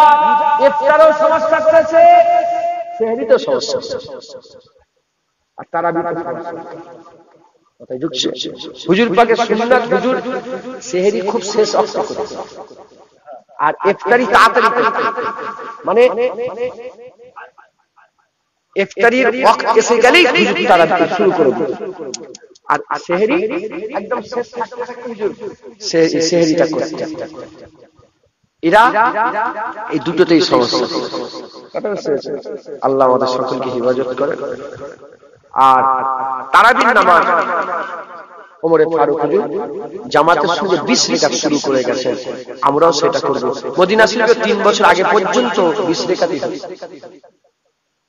ইফতারও সমস্যা আছে, সেহরিতেও সমস্যা, আর তারাবিতেও সমস্যা। কথাই ঢুকছে? হুজুর পাকের সুন্নাত, হুজুর সেহরি খুব শেষ অক্ত করতে, আর ইফতারি তাড়াতাড়ি করতে। মানে ইফতারির ওয়াক্ত এসে গেলেই হুজুর তাড়াতাড়ি শুরু করে দিত, আর সেহরি একদম শেষ থাকতে থাকতে হুজুর সেহরিটা করতে। এরা এই দুটোতেই সমস্যা। আল্লাহ আমাদের সকলকে হেফাজত করে। আর তারাবির নামাজ ওমরে ফারুক হুজুর জামাতের সঙ্গে 20 রাকাত শুরু করে গেছেন, আমরাও সেটা করব। মদিনা শরীফে 3 বছর আগে পর্যন্ত 20 রাকাতই হতো।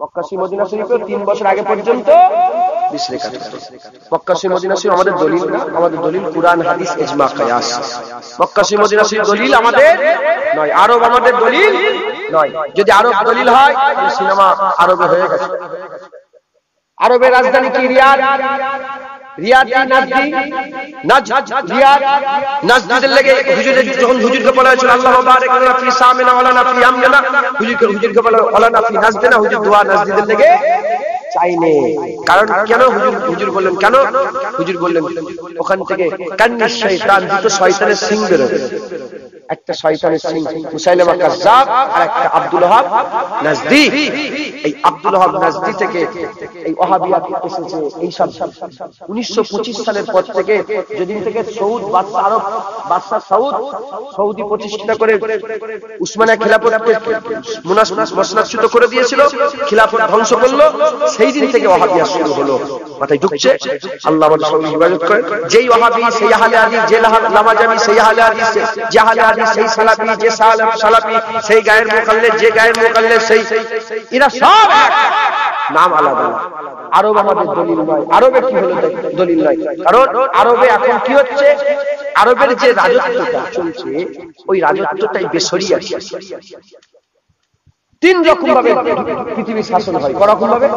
মক্কা শরীফ মদিনা শরীফে 3 বছর আগে পর্যন্ত 20 রাকাত হতো। মক্কা শরীফ মদিনা শরীফ আমাদের দলিল না, আমাদের দলিল কুরআন হাদিস ইজমা কিয়াস। মক্কা শরীফ মদিনা শরীফ দলিল আমাদের নয়, আরব আমাদের দলিল নয়। যদি আরব দলিল হয় তাহলে সিনেমা আরবে হয়ে গেছে। আরবের রাজধানী কি? রিয়াদ। রিয়াদ নাজদি, রিয়াদ নাজদিদের লেগে হুজুরের যখন হুজুরকে বলা হয়েছিল আল্লাহু বারিক লানা ফি সামিনা ওয়া লানা ফি আমনা, হুজুরকে বলা ওয়া লানা ফি নাজদিনা, হুজুর দোয়া নাজদিদের লেগে চাইলে। কারণ কেন? হুজুর বললেন কেন? হুজুর বললেন ওখান থেকে কান্নিশ শয়তান, দুটো শয়তানের সিং বের হবে। একটা শয়তানের সিং মুসাইলামা কাজ্জাব আর একটা আব্দুল ওয়াহাব নাজদি। এই আব্দুল ওয়াহাব নাজদি থেকে এই ওয়াহাবিয়াত এসেছে। এই সব 1925 সালের পর থেকে, যেদিন থেকে সৌদ বাদশা আরব বাদশা সৌদি প্রতিষ্ঠা করে উসমানিয়া খিলাফতকে মসনদচ্যুত করে দিয়েছিল, খিলাফত ধ্বংস করলো, সেই দিন থেকে ওয়াহাবিয়া শুরু হলো। মাথায় ঢুকছে? আল্লাহ আমাদের সঙ্গে হিফাজত করেন। যেই ওয়াহাবি সেই আহলে হাদিস, যে লামাজাবি সেই আহলে হাদিস, যে আহলে হাদিস সেই সালাফি, যে সালাফি সেই গায়ের মুকাল্লিদ, যে গায়ের মুকাল্লিদ সেই, এরা সব এক, নাম আলাদা। আরব আমাদের দলিল নয়। আরবে কি হলো দলিল নয়? কারণ আরবে এখন কি হচ্ছে, আরবের যে রাজত্বটা চলছে ওই রাজত্বটাই বেশরিয়া। তিন রকম ভাবে পৃথিবীর শাসন হয়। করকম ভাবে?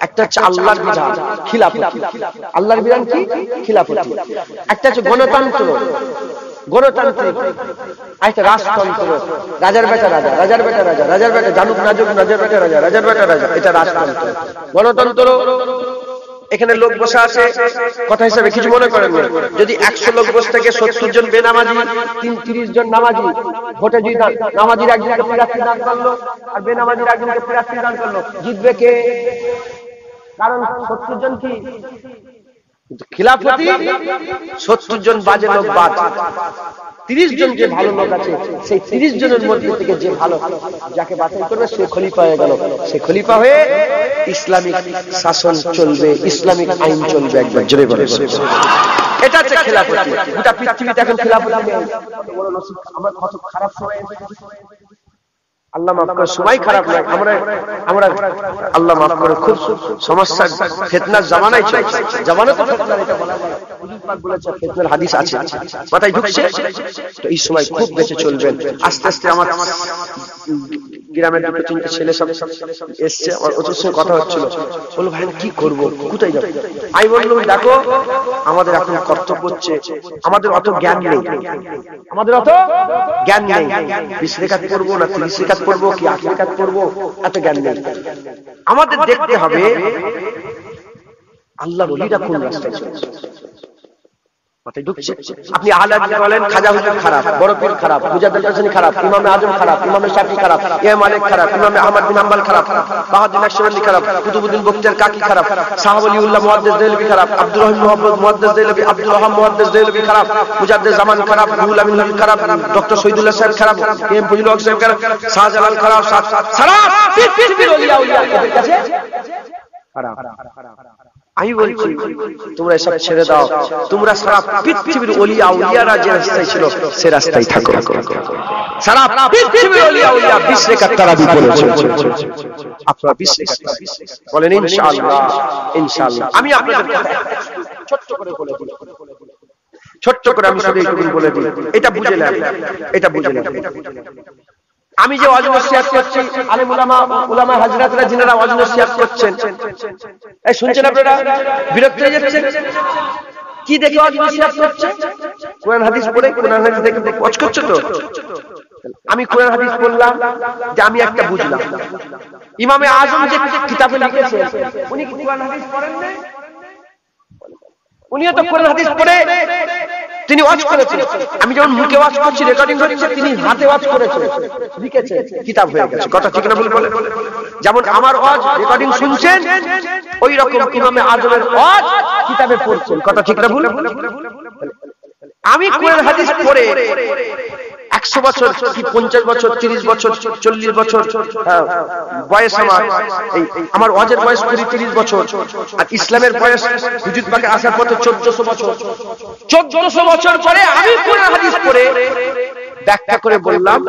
একটা হচ্ছে আল্লাহর বিধান, খিলাফত। আল্লাহর বিধান কি? খিলাফত। একটা হচ্ছে গণতন্ত্র, গণতান্ত্রিক। একটা রাজতন্ত্র, রাজার বেটা রাজা, রাজার বেটা রাজা, রাজার বেটা জানুক না জানুক, রাজার বেটা রাজা, রাজার বেটা রাজা, এটা রাজতন্ত্র। গণতন্ত্র, এখানে লোক বসে আছে, কথা হিসাবে কিছু মনে করেন না। যদি 100 লোক বসে থেকে 70 জন বেনামাজি, 30 জন নামাজি, ভোটে যদি নামাজির একজনকে প্রার্থী দান করলো আর বেনামাজির একজনকে প্রার্থী দান করলো, জিতবে কে? কারণ 70 জন কি খিলাফতি, 70 জন বাজে লোক বাদ, 30 জন যে ভালো লোক আছে, সেই 30 জনের মধ্যে থেকে যে ভালো, যাকে বাছাই করবে সে খলিফা হয়ে গেল। সে খলিফা হয়ে ইসলামিক শাসন চলবে, ইসলামিক আইন চলবে। একবার জোরে বলে, এটা হচ্ছে খিলাফতি। গোটা পৃথিবীতে এখন খিলাফতি নেই। আমার কত খারাপ সময়, আল্লাহ মাফ করে, সময় খারাপ নয়, আমরা আল্লাহ মাফ করে খুব সমস্যা, ফিতনার জামানায় চলছে। জামানা তো ফিতনার, এটা বলা যায়, হুজুর পাক বলেছে ফিতনার হাদিস আছে। মাথায় ঢুকছে? তো এই সময় খুব বেঁচে চলবেন। আস্তে আস্তে আমার গ্রামের দুটো তিনটে ছেলে সব এসছে, আমার ওদের সঙ্গে কথা হচ্ছিল। বললো ভাই কি করবো, কোথায় যাবো? আমি বললাম দেখো, আমাদের এখন কর্তব্য হচ্ছে, আমাদের অত জ্ঞান নেই, আমাদের অত জ্ঞান নেই। 20 রেখাত পড়বো না 30 রেখাত পড়বো কি 8 রেখাত পড়বো, এত জ্ঞান নেই। আমাদের দেখতে হবে আল্লাহর ওলিরা কোন রাস্তায় চলছে। মাথায় ঢুকছে? আপনি আহলে হাদিস বলেন, খাজা হুজুর খারাপ, বড় পীর খারাপ, মুজাদ্দিদ হাসানী খারাপ, ইমাম আজম খারাপ, ইমাম শাফি খারাপ, ইমাম মালিক খারাপ, ইমাম আহমদ বিন হাম্বল খারাপ, বাহাউদ্দিন নকশবন্দি খারাপ, কুতুবউদ্দিন বখতিয়ার কাকি খারাপ, শাহ ওলিউল্লাহ মুহাদ্দিস দেহলভী খারাপ, আব্দুর রহিম মুহাম্মদ মুহাদ্দিস দেহলভী, আব্দুল ওয়াহাব মুহাদ্দিস দেহলভী খারাপ, মুজাদ্দিদ জামান খারাপ, রুহুল আমিন হুজুর খারাপ, ডক্টর শহীদুল্লাহ সাহেব খারাপ, এম ফজলুল হক সাহেব খারাপ, শাহজালাল খারাপ, সারা পৃথিবীর ওলিয়া এদের কাছে খারাপ। আমি বলছি তোমরা এসব ছেড়ে দাও, তোমরা সারা পৃথিবীর ওলিয়া উলিয়ারা যে রাস্তায় ছিল সে রাস্তায় থাকো। সারা পৃথিবীর ওলিয়া উলিয়া 20 রেখাত তারাবি পড়েছে। আপনারা 20 রেখাত বলেন ইনশাআল্লাহ, ইনশাআল্লাহ। আমি আপনাদের কথা ছোট্ট করে বলে দিই, ছোট্ট করে আমি শুধু এইটুকু বলে দিই, এটা বুঝে নেন, এটা বুঝে নেন। আমি যে ওয়াজ নসিহত করছি, আলেম উলামা হযরতরা যিনারা ওয়াজ নসিহত করছেন, এই শুনছেন আপনারা? বিরক্ত হয়ে যাচ্ছেন? কি দেখে ওয়াজ নসিহত করছে? কোরআন হাদিস পড়ে, কোরআন হাদিস দেখে ওয়াজ করছে তো। আমি কোরআন হাদিস বললাম যে আমি একটা বুঝলাম, ইমামে আজম যে কিতাবে লিখেছেন উনি কি কোরআন হাদিস পড়েন না? উনিও তো কোরআন হাদিস পড়ে তিনি ওয়াজ করেছেন। আমি যেমন মুখে ওয়াজ করছি, রেকর্ডিং হচ্ছে, তিনি হাতে ওয়াজ করেছেন, লিখেছে, কিতাব হয়ে গেছে। কথা ঠিক না ভুল বলেন? যেমন আমার ওয়াজ রেকর্ডিং শুনছেন, ওই রকম ইমামে আজমের ওয়াজ কিতাবে পড়ছেন। কথা ঠিক না ভুল? আমি কোরআন হাদিস পড়ে 100 বছর কি 50 বছর 30 বছর 40 বছর বয়স, আমার ওয়াজের বয়স 30 বছর, আর ইসলামের বয়স হুজুর পাকে আসার পথে 1400 বছর। 1400 বছর পরে আমি কোরআন হাদিস পড়ে ব্যাখ্যা করে বললাম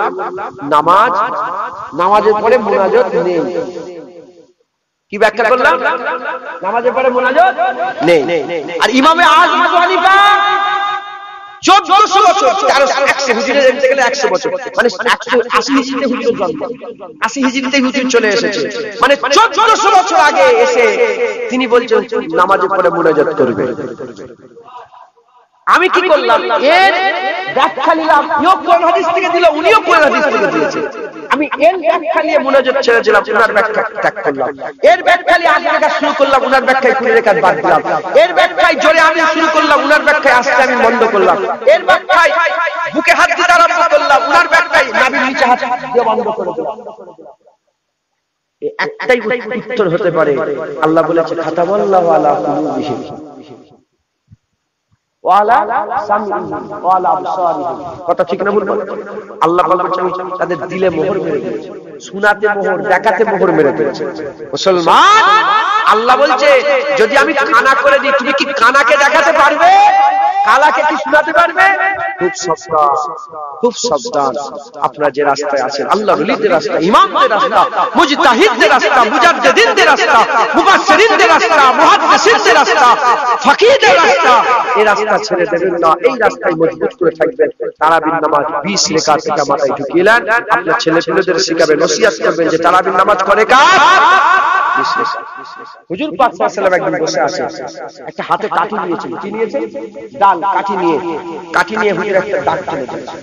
নামাজের পরে মুনাজাত নেই। কি ব্যাখ্যা করলাম? নামাজের পরে মুনাজাত নেই। আর ইমামে আজম আবু হানিফা 1400 বছর, 100 হিজরি দেখতে গেলে 100 বছর, মানে 180 হিজরিতে হুজুর জন্ম, 80 হিজরিতে হুজুর চলে এসেছে, মানে 1400 বছর আগে এসে তিনি বলছেন নামাজের পরে মুনাজাত করবে। আমি কি করলাম, এর ব্যাখ্যা নিলাম, ইও কোরআন হাদিস থেকে দিল, উনিও কোরআন হাদিস থেকে দিয়েছে। আমি এর ব্যাখ্যা নিয়ে মনোযোগ ছেড়েছিলাম, উনার ব্যাখ্যা ত্যাগ করলাম। এর ব্যাখ্যা নিয়ে 8 রেখাত শুরু করলাম, উনার ব্যাখ্যায় 20 রেখাত বাদ দিলাম। এর ব্যাখ্যায় জোরে আমি শুরু করলাম, উনার ব্যাখ্যায় আস্তে আমি বন্ধ করলাম। এর ব্যাখ্যায় বুকে হাত দিতে আরম্ভ করলাম, উনার ব্যাখ্যায় নাভির নিচে হাত দিয়ে বন্ধ করে দিলাম। একটাই উত্তর হতে পারে, আল্লাহ বলেছে খাতামাল্লাহু আলা কুলুবিহিম ওয়া আলা সামইহিম ওয়া আলা আবসারিহিম। কথা ঠিক না বলবো? আল্লাহ বলেছেন তাদের দিলে মোহর মেরে দিয়েছে, শোনাতে মোহর, দেখাতে মোহর মেরে দিয়েছে। মুসলমান, আল্লাহ বলছে যদি আমি কানা করে দিই, তুমি কি কানাকে দেখাতে পারবে? কালাকে কি শোনাতে পারবে? খুব সাবধান, খুব সাবধান। আপনারা যে রাস্তায় আছেন, আল্লাহর ওলিদের রাস্তা, ইমামদের রাস্তা, মুজতাহিদদের রাস্তা, মুজাদ্দিদিনদের রাস্তা, মুফাসসিরিনদের রাস্তা, মুহাদ্দিসিনদের রাস্তা, ফাকিহদের রাস্তা, এই রাস্তা ছেড়ে দেবেন না। এই রাস্তায় মজবুত করে থাকবেন। তারাবির নামাজ 20 রেকাত থেকে মাথায় ঢুকিয়ে নেন। আপনার ছেলেপুলেদের শিখাবেন, নসিহত করবেন যে তারাবির নামাজ করে কার? হুজুর পাক সাল্লাল্লাহু আলাইহি ওয়াসাল্লাম একদিন বসে আছে, একটা হাতে কাঠি নিয়েছেন। কি নিয়েছেন? ডাল। কাঠি নিয়ে হুজুর একটা ডাক টেনে দিয়েছেন।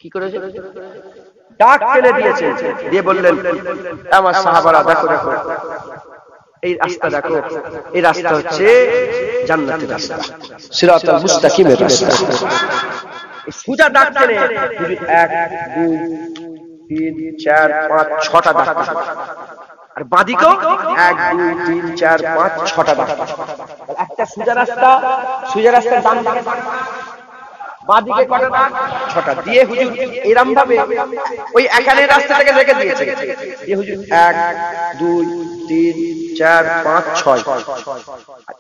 কি করেছে? ডাক টেনে দিয়েছেন, দিয়ে বললেন আমার সাহাবারা দেখো দেখো, এই রাস্তা দেখো, এই রাস্তা হচ্ছে জান্নাতের রাস্তা, সিরাতাল মুস্তাকিমের রাস্তা। এই সুজা ডাক টেনে হুজুর 1 2 3 4 5 6টা ডাক, আর বাঁদিকেও 1 2 3 4 5 6টা ডাক। একটা সুজা রাস্তার ডান দিকে, বাঁদিকে কটা ডাক? 6টা। দিয়ে হুজুর এরকম ভাবে ওই এখানে রাস্তাটাকে রেখে দিয়েছে। দিয়ে হুজুর 1 2 3 4 5 6,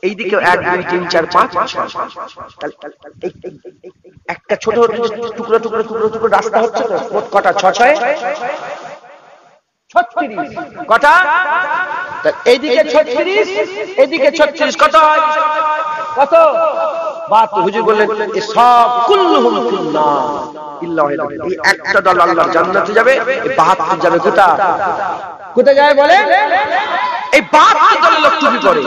এইদিকে 1 2 3 4 5 6। একটা ছোট টুকরো টুকরো টুকরো টুকরো রাস্তা হচ্ছে তো, মোট কটা? 6 6 36 কটা? এইদিকে 36, এদিকে 36, কত হয়? কত? হুজুর বললেন সব কুল্লুহুম ফিন্নার ইল্লা ওয়াহিদ। এই একটা দল আল্লাহর জান্নাতে যাবে, এই 72 যাবে কোথায় যাবে বলে? এই 72 দলের লোক টুপি পরে,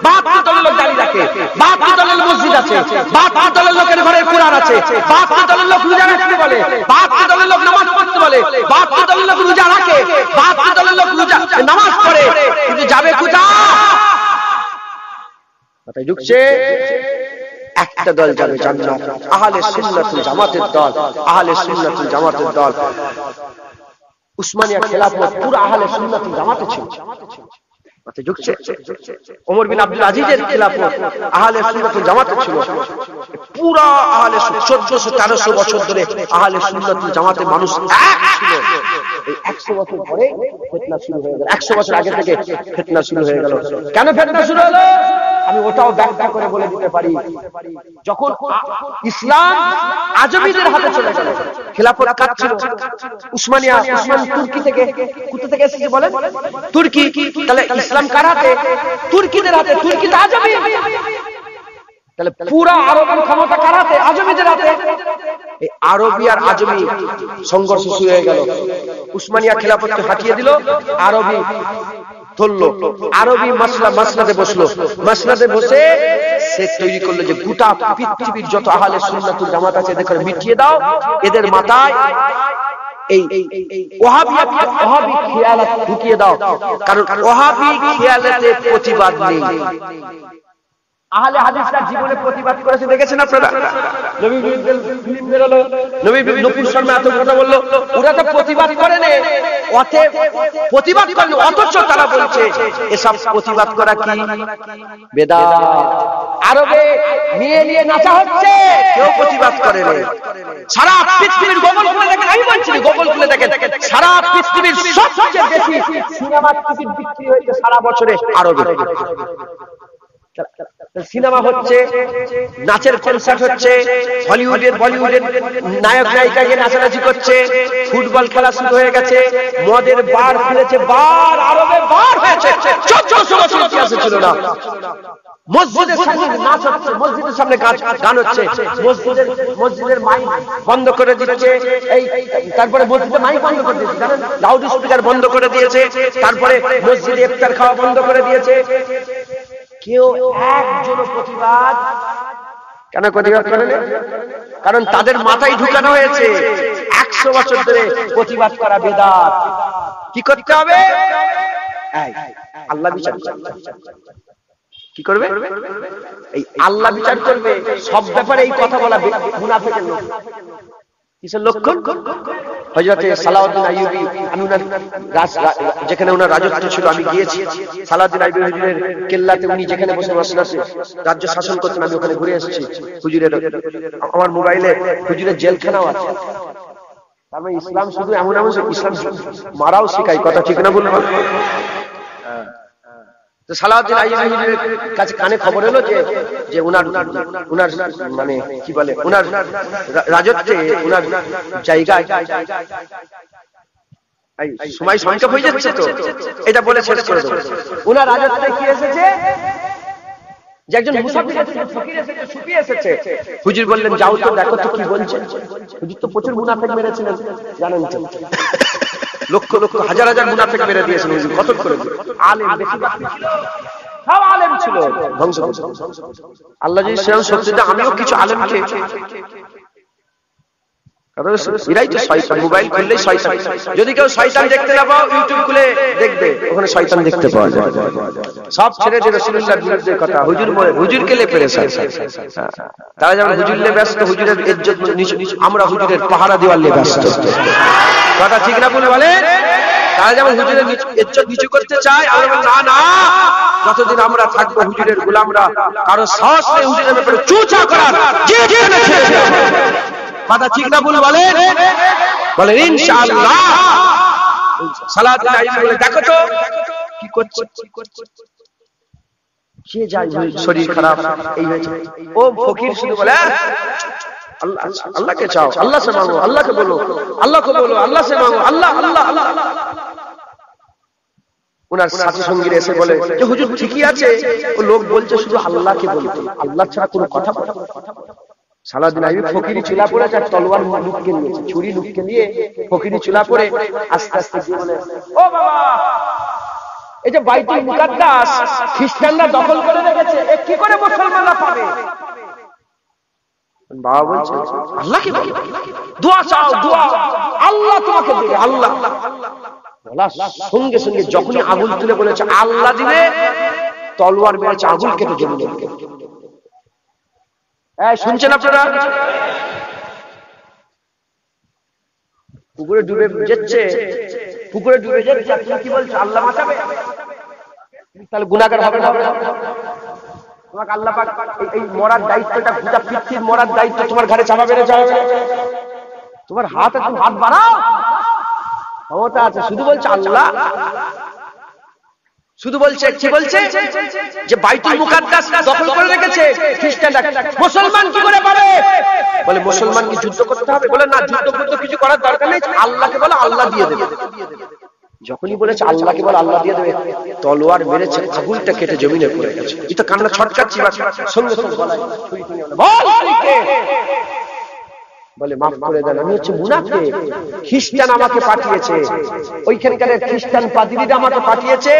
72 দলের লোক দাড়ি রাখে, 72 দলের মসজিদ আছে, 72 দলের লোকের ঘরে কোরআন আছে, 72 দলের লোক রোজা রাখতে বলে, 72 দলের লোক নামাজ পড়তে বলে, 72 দলের লোক রোজা রাখে, 72 দলের লোক রোজা নামাজ পড়ে, কিন্তু যাবে কোথায়? মাথায় ঢুকছে? একটা দল যাবে জান্নাত, আহলে সুন্নাতুল জামাতের দল, আহলে সুন্নাতুল জামাতের দল। উসমানিয়া খেলাফত পুরো আহলে সুন্নাতুল জামাতে ছিল। মাথায় ঢুকছে? ওমর বিন আব্দুল আজিজের খেলাফত আহলে সুন্নাতুল জামাতে ছিল। পুরো আহলে 1400-1300 বছর ধরে আহলে সুন্নাতুল জামাতে মানুষ এক ছিল। এই 100 বছর পরে ফিতনা শুরু হয়ে গেল। 100 বছর আগে থেকে ফিতনা শুরু হয়ে গেল। কেন ফিতনা শুরু হলো? আমি ওটাও ব্যাখ্যা করে বলে দিতে পারি। যখন ইসলাম আজমিদের হাতে চলে গেল, খেলাফত কার ছিল? উসমান তুর্কি থেকে, কোথা থেকে এসেছে বলেন? তুর্কি। তাহলে ইসলাম কার হাতে? তুর্কিদের হাতে। তুর্কি তো আজমি। তাহলে পুরা আরবের ক্ষমতা কার হাতে? আজমিদের হাতে। এই আরবি আর আজমি সংঘর্ষ শুরু হয়ে গেল। উসমানিয়া খেলাফতকে হাঁটিয়ে দিল, আরবি ধরলো, আরবি মাসনাদে বসলো। মাসনাদে বসে সে তৈরি করলো যে গোটা পৃথিবীর যত আহলে সুন্নাতুল জামাত আছে এদের করে মিটিয়ে দাও, এদের মাথায় এই ওয়াহাবি খেয়ালাত ঢুকিয়ে দাও, কারণ ওয়াহাবি খেয়ালাতে প্রতিবাদ নেই। আহলে হাদিসরা জীবনে প্রতিবাদ করেছে, দেখেছেন আপনারা? নবী বিরুদ্ধে ফিল্ম বেরোলো, নবী নূপুর শর্মা এত কথা বললো, ওরা তো প্রতিবাদ করে না, প্রতিবাদ করেন, অথচ তারা বলছে এসব প্রতিবাদ করা কি বেদাত। আরবে নিয়ে নাচা হচ্ছে, কেউ প্রতিবাদ করে না। সারা পৃথিবীর গুগল খুলে দেখেন, আমি বলছি গুগল খুলে দেখেন, সারা পৃথিবীর সবচেয়ে বেশি সিনেমার টিকিট বিক্রি হয়েছে সারা বছরে আরবে। সিনেমা হচ্ছে, নাচের কনসার্ট হচ্ছে, হলিউডের বলিউডের নায়ক নায়িকা গিয়ে নাচানাচি করছে, ফুটবল খেলা শুরু হয়ে গেছে, মদের বার খুলেছে, বার আরবে বার হয়েছে, 1400 বছর ইতিহাসে ছিল না। মসজিদের সামনে নাচ হচ্ছে, মসজিদের সামনে গান হচ্ছে, মসজিদের মাইক বন্ধ করে দিচ্ছে, এই তারপরে মসজিদের মাইক বন্ধ করে দিয়েছে, জানেন, লাউড স্পিকার বন্ধ করে দিয়েছে, তারপরে মসজিদে ইফতার খাওয়া বন্ধ করে দিয়েছে। কেউ একজন প্রতিবাদ কেন প্রতিবাদ করেন? কারণ তাদের মাথায় ঢুকানো হয়েছে 100 বছর ধরে প্রতিবাদ করা বেদাত। কি করতে হবে? আল্লাহ বিচার করবে। কি করবে? এই আল্লাহ বিচার করবে। সব ব্যাপারে এই কথা বলা মুনাফিকের লক্ষণ। কিসের লক্ষণ? হযরত সালাউদ্দিন আইয়ুবী, আমি ওনার যেখানে ওনার রাজত্ব ছিল আমি গিয়েছি। সালাউদ্দিন আইয়ুবী হুজুরের কেল্লাতে উনি যেখানে বসে মাসনাসে রাজ্য শাসন করতেন, আমি ওখানে ঘুরে এসেছি। হুজুরের আমার মোবাইলে হুজুরের জেলখানাও আছে। তার মানে ইসলাম শুধু এমন ইসলাম মারাও শেখায়, কথা ঠিক না বলবো? তো সালাউদ্দিন আইয়ুবী হুজুরের কাছে কানে খবর এলো যে উনার মানে কি বলে উনার রাজত্বে উনার জায়গায় সময় সংক্ষেপ হয়ে যাচ্ছে, তো এটা বলে শেষ করে দেবো। উনার রাজত্বে কি এসেছে যে একজন মুসাফির এসেছে, ফকির এসেছে, সুফি এসেছে। হুজুর বললেন যাও তো দেখো তো কি বলছে। হুজুর তো প্রচুর মুনাফিক মেরেছিলেন, জানেন তো, লক্ষ লক্ষ হাজার হাজার মুনাফিক মেরে দিয়েছেন হুজুর, কত করে। আলেম বেশি ছিল, সব আলেম ছিল, ধ্বংস করে। আল্লাহ যদি সেরকম সত্যি দেন, আমিও কিছু আলেমকে, এরাই তো শয়তান। মোবাইল খুললেই শয়তান। যদি কেউ শয়তান দেখতে না পাও, ইউটিউব খুলে দেখবে, ওখানে শয়তান দেখতে পাওয়া যায়। সব ছেড়ে দিয়ে রাসূলুল্লাহর বিরুদ্ধে কথা, হুজুরকে লে পেরেছে। তারা যেমন হুজুর লে ব্যস্ত, হুজুরের ইজ্জত নিচু, আমরা হুজুরের পাহারা দেওয়ার লে ব্যস্ত। কথা ঠিক না বলে বলে? তারা যেমন হুজুরের ইজ্জত নিচু করতে চায়, আমরা না না, যতদিন আমরা থাকবো হুজুরের গোলামরা কারো সাহস নেই হুজুরের ব্যাপারে চুচা করার। কথা ঠিক না বলে বলে বলে ইনশাআল্লাহ। সালাউদ্দিন আইয়ুবী বলে দেখো তো কি করছে। সে যায় শরীর খারাপ এই হয়েছে, ও ফকির শুধু বলে আল্লাহকে চাও, আল্লাহ से मांगो, আল্লাহকে বলো, আল্লাহকে বলো, আল্লাহ से मांगो, আল্লাহ আল্লাহ আল্লাহ। ওনার সাথী সঙ্গীরা এসে বলে যে হুজুর ঠিকই আছে, ও লোক বলছে শুধু আল্লাহকে বলতে, আল্লাহ ছাড়া কোনো কথা বলে। সালাউদ্দিন আইয়ুবী ফকিরি চুলা পড়ে আর তলোয়ার লুটকে নিয়েছে, ছুরি লুটকে নিয়ে ফকিরি চুলা পড়ে আস্তে আস্তে গিয়ে বলে ও বাবা, এই যে বাইতুল মুকাদ্দাস খ্রিস্টানরা দখল করে রেখেছে, এ কি করে মুসলমানরা পাবে? বাবা বলছে আল্লাহকে বলো, দোয়া চাও, দোয়া আল্লাহ তোমাকে দেবে, আল্লাহ। বলার সঙ্গে সঙ্গে যখনই আগুন তুলে বলেছে আল্লাহ দিবে, তলোয়ার মেরেছে, আগুন কেটে জমিনে রেখে। শুনছেন আপনারা? পুকুরে ডুবে যাচ্ছে, পুকুরে ডুবে যাচ্ছে, আপনি কি বলছো আল্লাহ বাঁচাবে? তাহলে গুনাহগার হবে না? তোমাকে আল্লাহ পাক এই মরার দায়িত্বটা, গোটা পৃথিবীর মরার দায়িত্ব তোমার ঘাড়ে চাপাবে না? তোমার হাত একটু হাত বাড়াও, ক্ষমতা আছে। শুধু বলছে আল্লাহ, শুধু বলছে কি বলছে যে বাইতুল মুকাদ্দাস দখল করে রেখেছে খ্রিস্টানরা, মুসলমান কি করে পারে? বলে মুসলমান কি যুদ্ধ করতে হবে? বলে না, যুদ্ধ করতে কিছু করার দরকার নেই, আল্লাহকে বলো আল্লাহ দিয়ে দেবে। যখনই বলেছে আল্লাহকে বলো আল্লাহ দিয়ে দেবে, তলোয়ার মেরেছে, আগুনটা কেটে জমিনে পড়ে গেছে। এটা কান্না ছটকাচ্ছি, সঙ্গে সঙ্গে বলে মাফ করে দেন, আমি হচ্ছে মুনাফিক, খ্রিস্টান আমাকে পাঠিয়েছে, ওইখানকার খ্রিস্টান পাদ্রীরা আমাকে পাঠিয়েছে,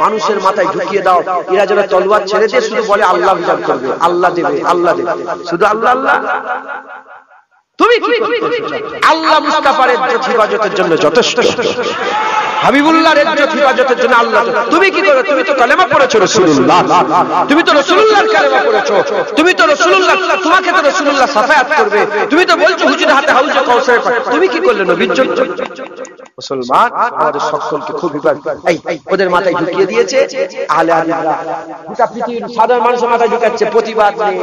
মানুষের মাথায় ঢুকিয়ে দাও, এরা যেন তলোয়ার ছেড়ে দিয়ে শুধু বলে আল্লাহ বিচার করবে, আল্লাহ দেবে, আল্লাহ দেবে, শুধু আল্লাহ আল্লাহ। তুমি কি আল্লাহ মুস্তাফার ইজ্জত হিফাজতের জন্য যথেষ্ট, হাবিবুল্লাহর ইজ্জত হিফাজতের জন্য আল্লাহ। তুমি কি করো? তুমি তো কালেমা পড়েছো রাসূলুল্লাহ, তুমি তো রাসূলুল্লাহর কালেমা পড়েছো, তুমি তো রাসূলুল্লাহ, তোমাকে তো রাসূলুল্লাহ সাফায়াত করবে, তুমি তো বলছো হুজুরের হাতে হাউজে কাউসার, তুমি কি করলে নবীর জন্য? মুসলমান আমাদের সকলকে খুব ওদের মাথায় ঢুকিয়ে দিয়েছে আহলে হাদিসরা, গোটা পৃথিবীর সাধারণ মানুষের মাথায় ঢুকাচ্ছে, প্রতিবাদ নেই,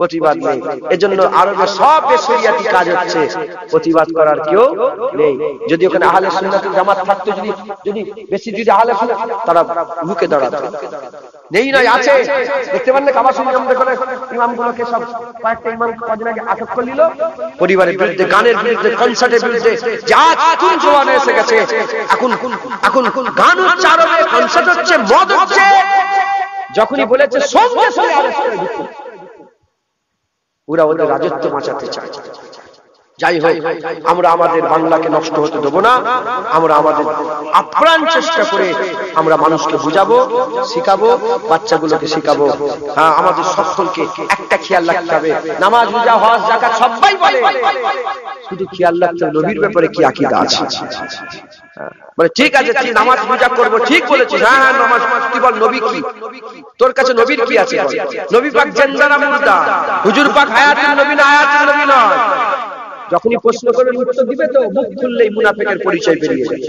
প্রতিবাদ নেই। এজন্য আরবের সব বেশরিয়াতি কাজ হচ্ছে, প্রতিবাদ করার কেউ নেই। যদি ওখানে আহলে সুন্নাত ওয়াল জামাত থাকতো, যদি বেশি যদি আহলে সুন্নাত, তারা রুখে দাঁড়াতো। নেই নয়, আছে। দেখতে পান না কাবা শরীফ আমাদের করে ইমামগুলোকে সব কয়েকটা ইমাম কদিন আগে আটক করে নিল, পরিবারের বিরুদ্ধে, গানের বিরুদ্ধে, কনসার্টের বিরুদ্ধে। যা কোন জওয়ানে এসে গেছে, এখন গান হচ্ছে, আরবে কনসার্ট হচ্ছে, মদ হচ্ছে। যখনই বলেছে সঙ্গে সঙ্গে আরেস্ট করে দিচ্ছে। ওরা ওদের রাজত্ব বাঁচাতে চায়। যাই হোক, আমরা আমাদের বাংলাকে নষ্ট হতে দেব না। আমরা আমাদের আপ্রাণ চেষ্টা করে আমরা মানুষকে বুঝাবো, শিখাবো, বাচ্চাগুলোকে শিখাবো। হ্যাঁ, আমাদের সকলকে একটা খেয়াল রাখতে হবে, নামাজ, রোজা, হজ, যাকাত সবাই বলে, শুধু খেয়াল রাখতে হবে নবীর ব্যাপারে কি আকীদা আছে। বলে ঠিক আছে, তুই নামাজ রোজা করবো, ঠিক বলেছিস, হ্যাঁ হ্যাঁ নামাজ, তুই বল নবী কি, তোর কাছে নবীর কি আছে? নবী পাক জিন্দা না মুর্দা? হুজুর পাক হায়াতুন নবী না হায়াতুন নবী নয়? যখনই প্রশ্ন করবেন উত্তর দিবে তো মুখ খুললেই মুনাফিকের পরিচয় বেরিয়ে যাবে।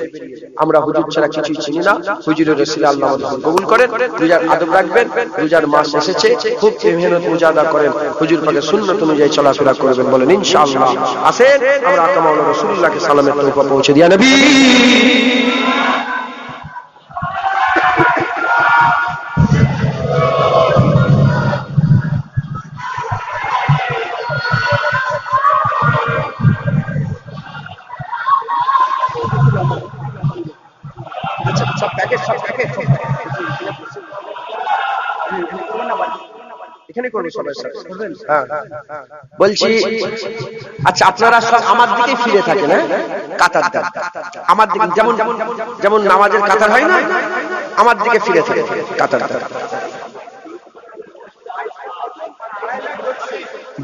আমরা হুজুর ছাড়া কিছুই চিনি না। হুজুরের রাসূল আল্লাহ আমাদের কবুল করেন, রোজার আদব রাখবেন, রোজার মাস এসেছে, খুব মেহনত মুজাহাদা করেন, হুজুর পাকের সুন্নাত অনুযায়ী চলাফেরা করবেন, বলেন ইনশাআল্লাহ। আসেন আমরা আকা মাওলানা রাসূলুল্লাহকে সালামের তোহফা পৌঁছে দিয়া নবী। বলছি আচ্ছা, আপনারা সব আমার দিকে ফিরে থাকেন, কাতার দেন আমার দিকে, যেমন যেমন নামাজের কাতার হয় না, আমার দিকে ফিরে থাকে কাতার দেন।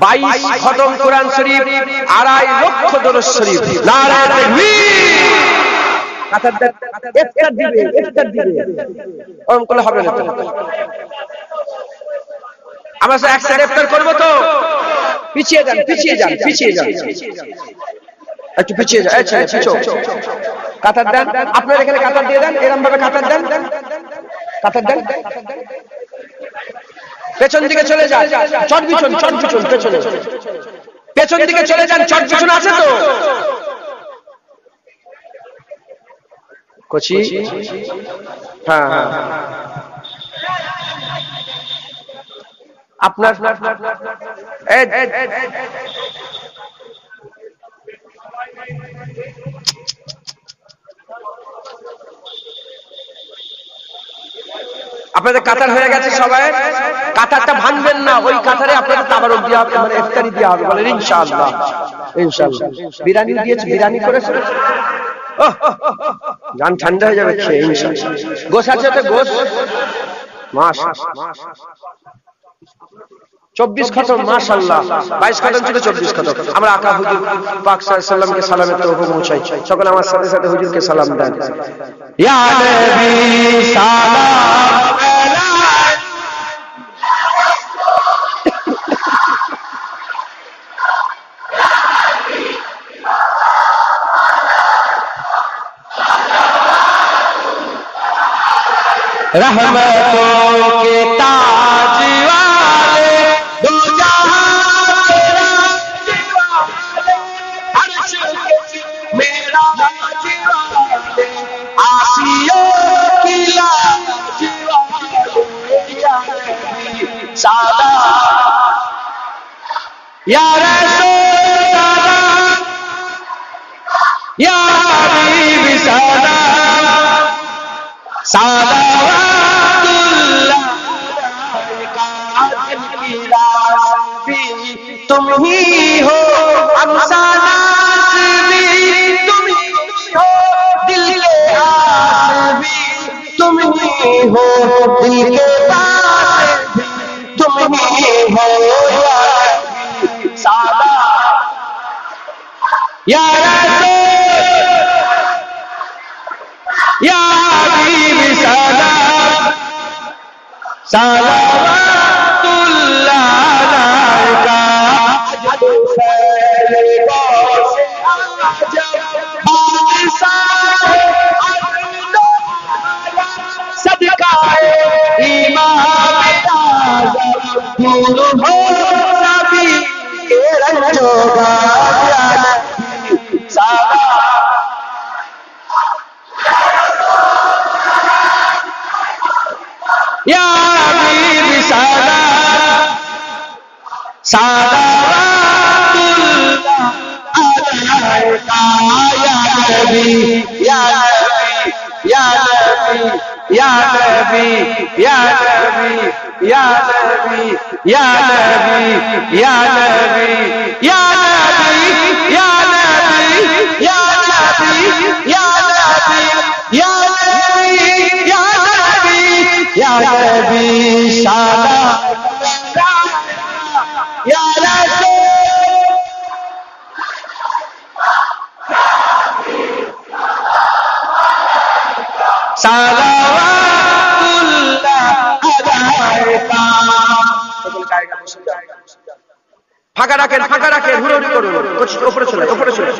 22 খতম কোরআন শরীফ, 2.5 লক্ষ দরুদ শরীফ, নারায়ে তাকবীর। কাতার দেন, ইফতার দিবে, ইফতার দিবে, ওরকম করলে হবে না। আমরা সব একসাথে ইফতার করব তো? পিছিয়ে যান, পিছিয়ে যান, পিছিয়ে যান, একটু পিছিয়ে যান। আচ্ছা পিছো, কাতার দেন, আপনারা এখানে কাতার দিয়ে দেন, এরকম ভাবে কাতার দেন, কাতার দেন, পেছন দিকে চলে যান, চট পিছন, চট পিছন, পেছনে, পেছন দিকে চলে যান, চট পিছন আছে তো? কচি, হ্যাঁ হ্যাঁ, আপনার আপনাদের কাতার হয়ে গেছে সবাই, কাতারটা ভাঙবেন না, ওই কাতারে আপনাদের তাবারক দেওয়া হবে, মানে ইফতারি দেওয়া হবে, বলেন ইনশাআল্লাহ। ইনশাআল্লাহ। বিরিয়ানি দিয়েছে, বিরিয়ানি করেছে, জান ঠান্ডা হয়ে যাবে খেয়ে ইনশাআল্লাহ। গোশ আছে তো? গোশ, মাশ 24 খতম, মাশাআল্লাহ। 22 খতম ছিল, 24 খতম। আমরা আকা হুজুর পাক সাল্লাল্লাহু আলাইহি সাল্লামকে সালামের তওবা পৌঁছাই। সকলে আমার সাথে সাথে হুজুরকে সালাম দেন। ইয়া নবী সালাম रहमतों के ताज वाले, दो जहां के राज वाले, अर्श के मेरा राज वाले, आसियों की लाज वाले, या नबी सलाम, या रसूल सलाम, या हबीब सलाम, सलावतुल्लाह तुम ही हो, हमसानास भी तुम ही हो, दिल के आस भी तुम ही हो, दिल के पास भी तुम ही हो, या रसूल या हबीब सलाम, सलावतुल्लाह अलैका, सदकाए इमाम आज़म हो नबी के रंजोगा, या हबीब सलाम, सलावतुल्लाह अलैका, या नबी, या नबी, या नबी, या नबी, या नबी, या नबी, या नबी, या नबी, या नबी, या ইয়া রাসূল সালাওয়াতুল্লাহ আলাইকা। সকল গায়িকা বসে যাও, ফাঁকা রাখেন, হুড়োহুড়ি করুন, উপরে চলে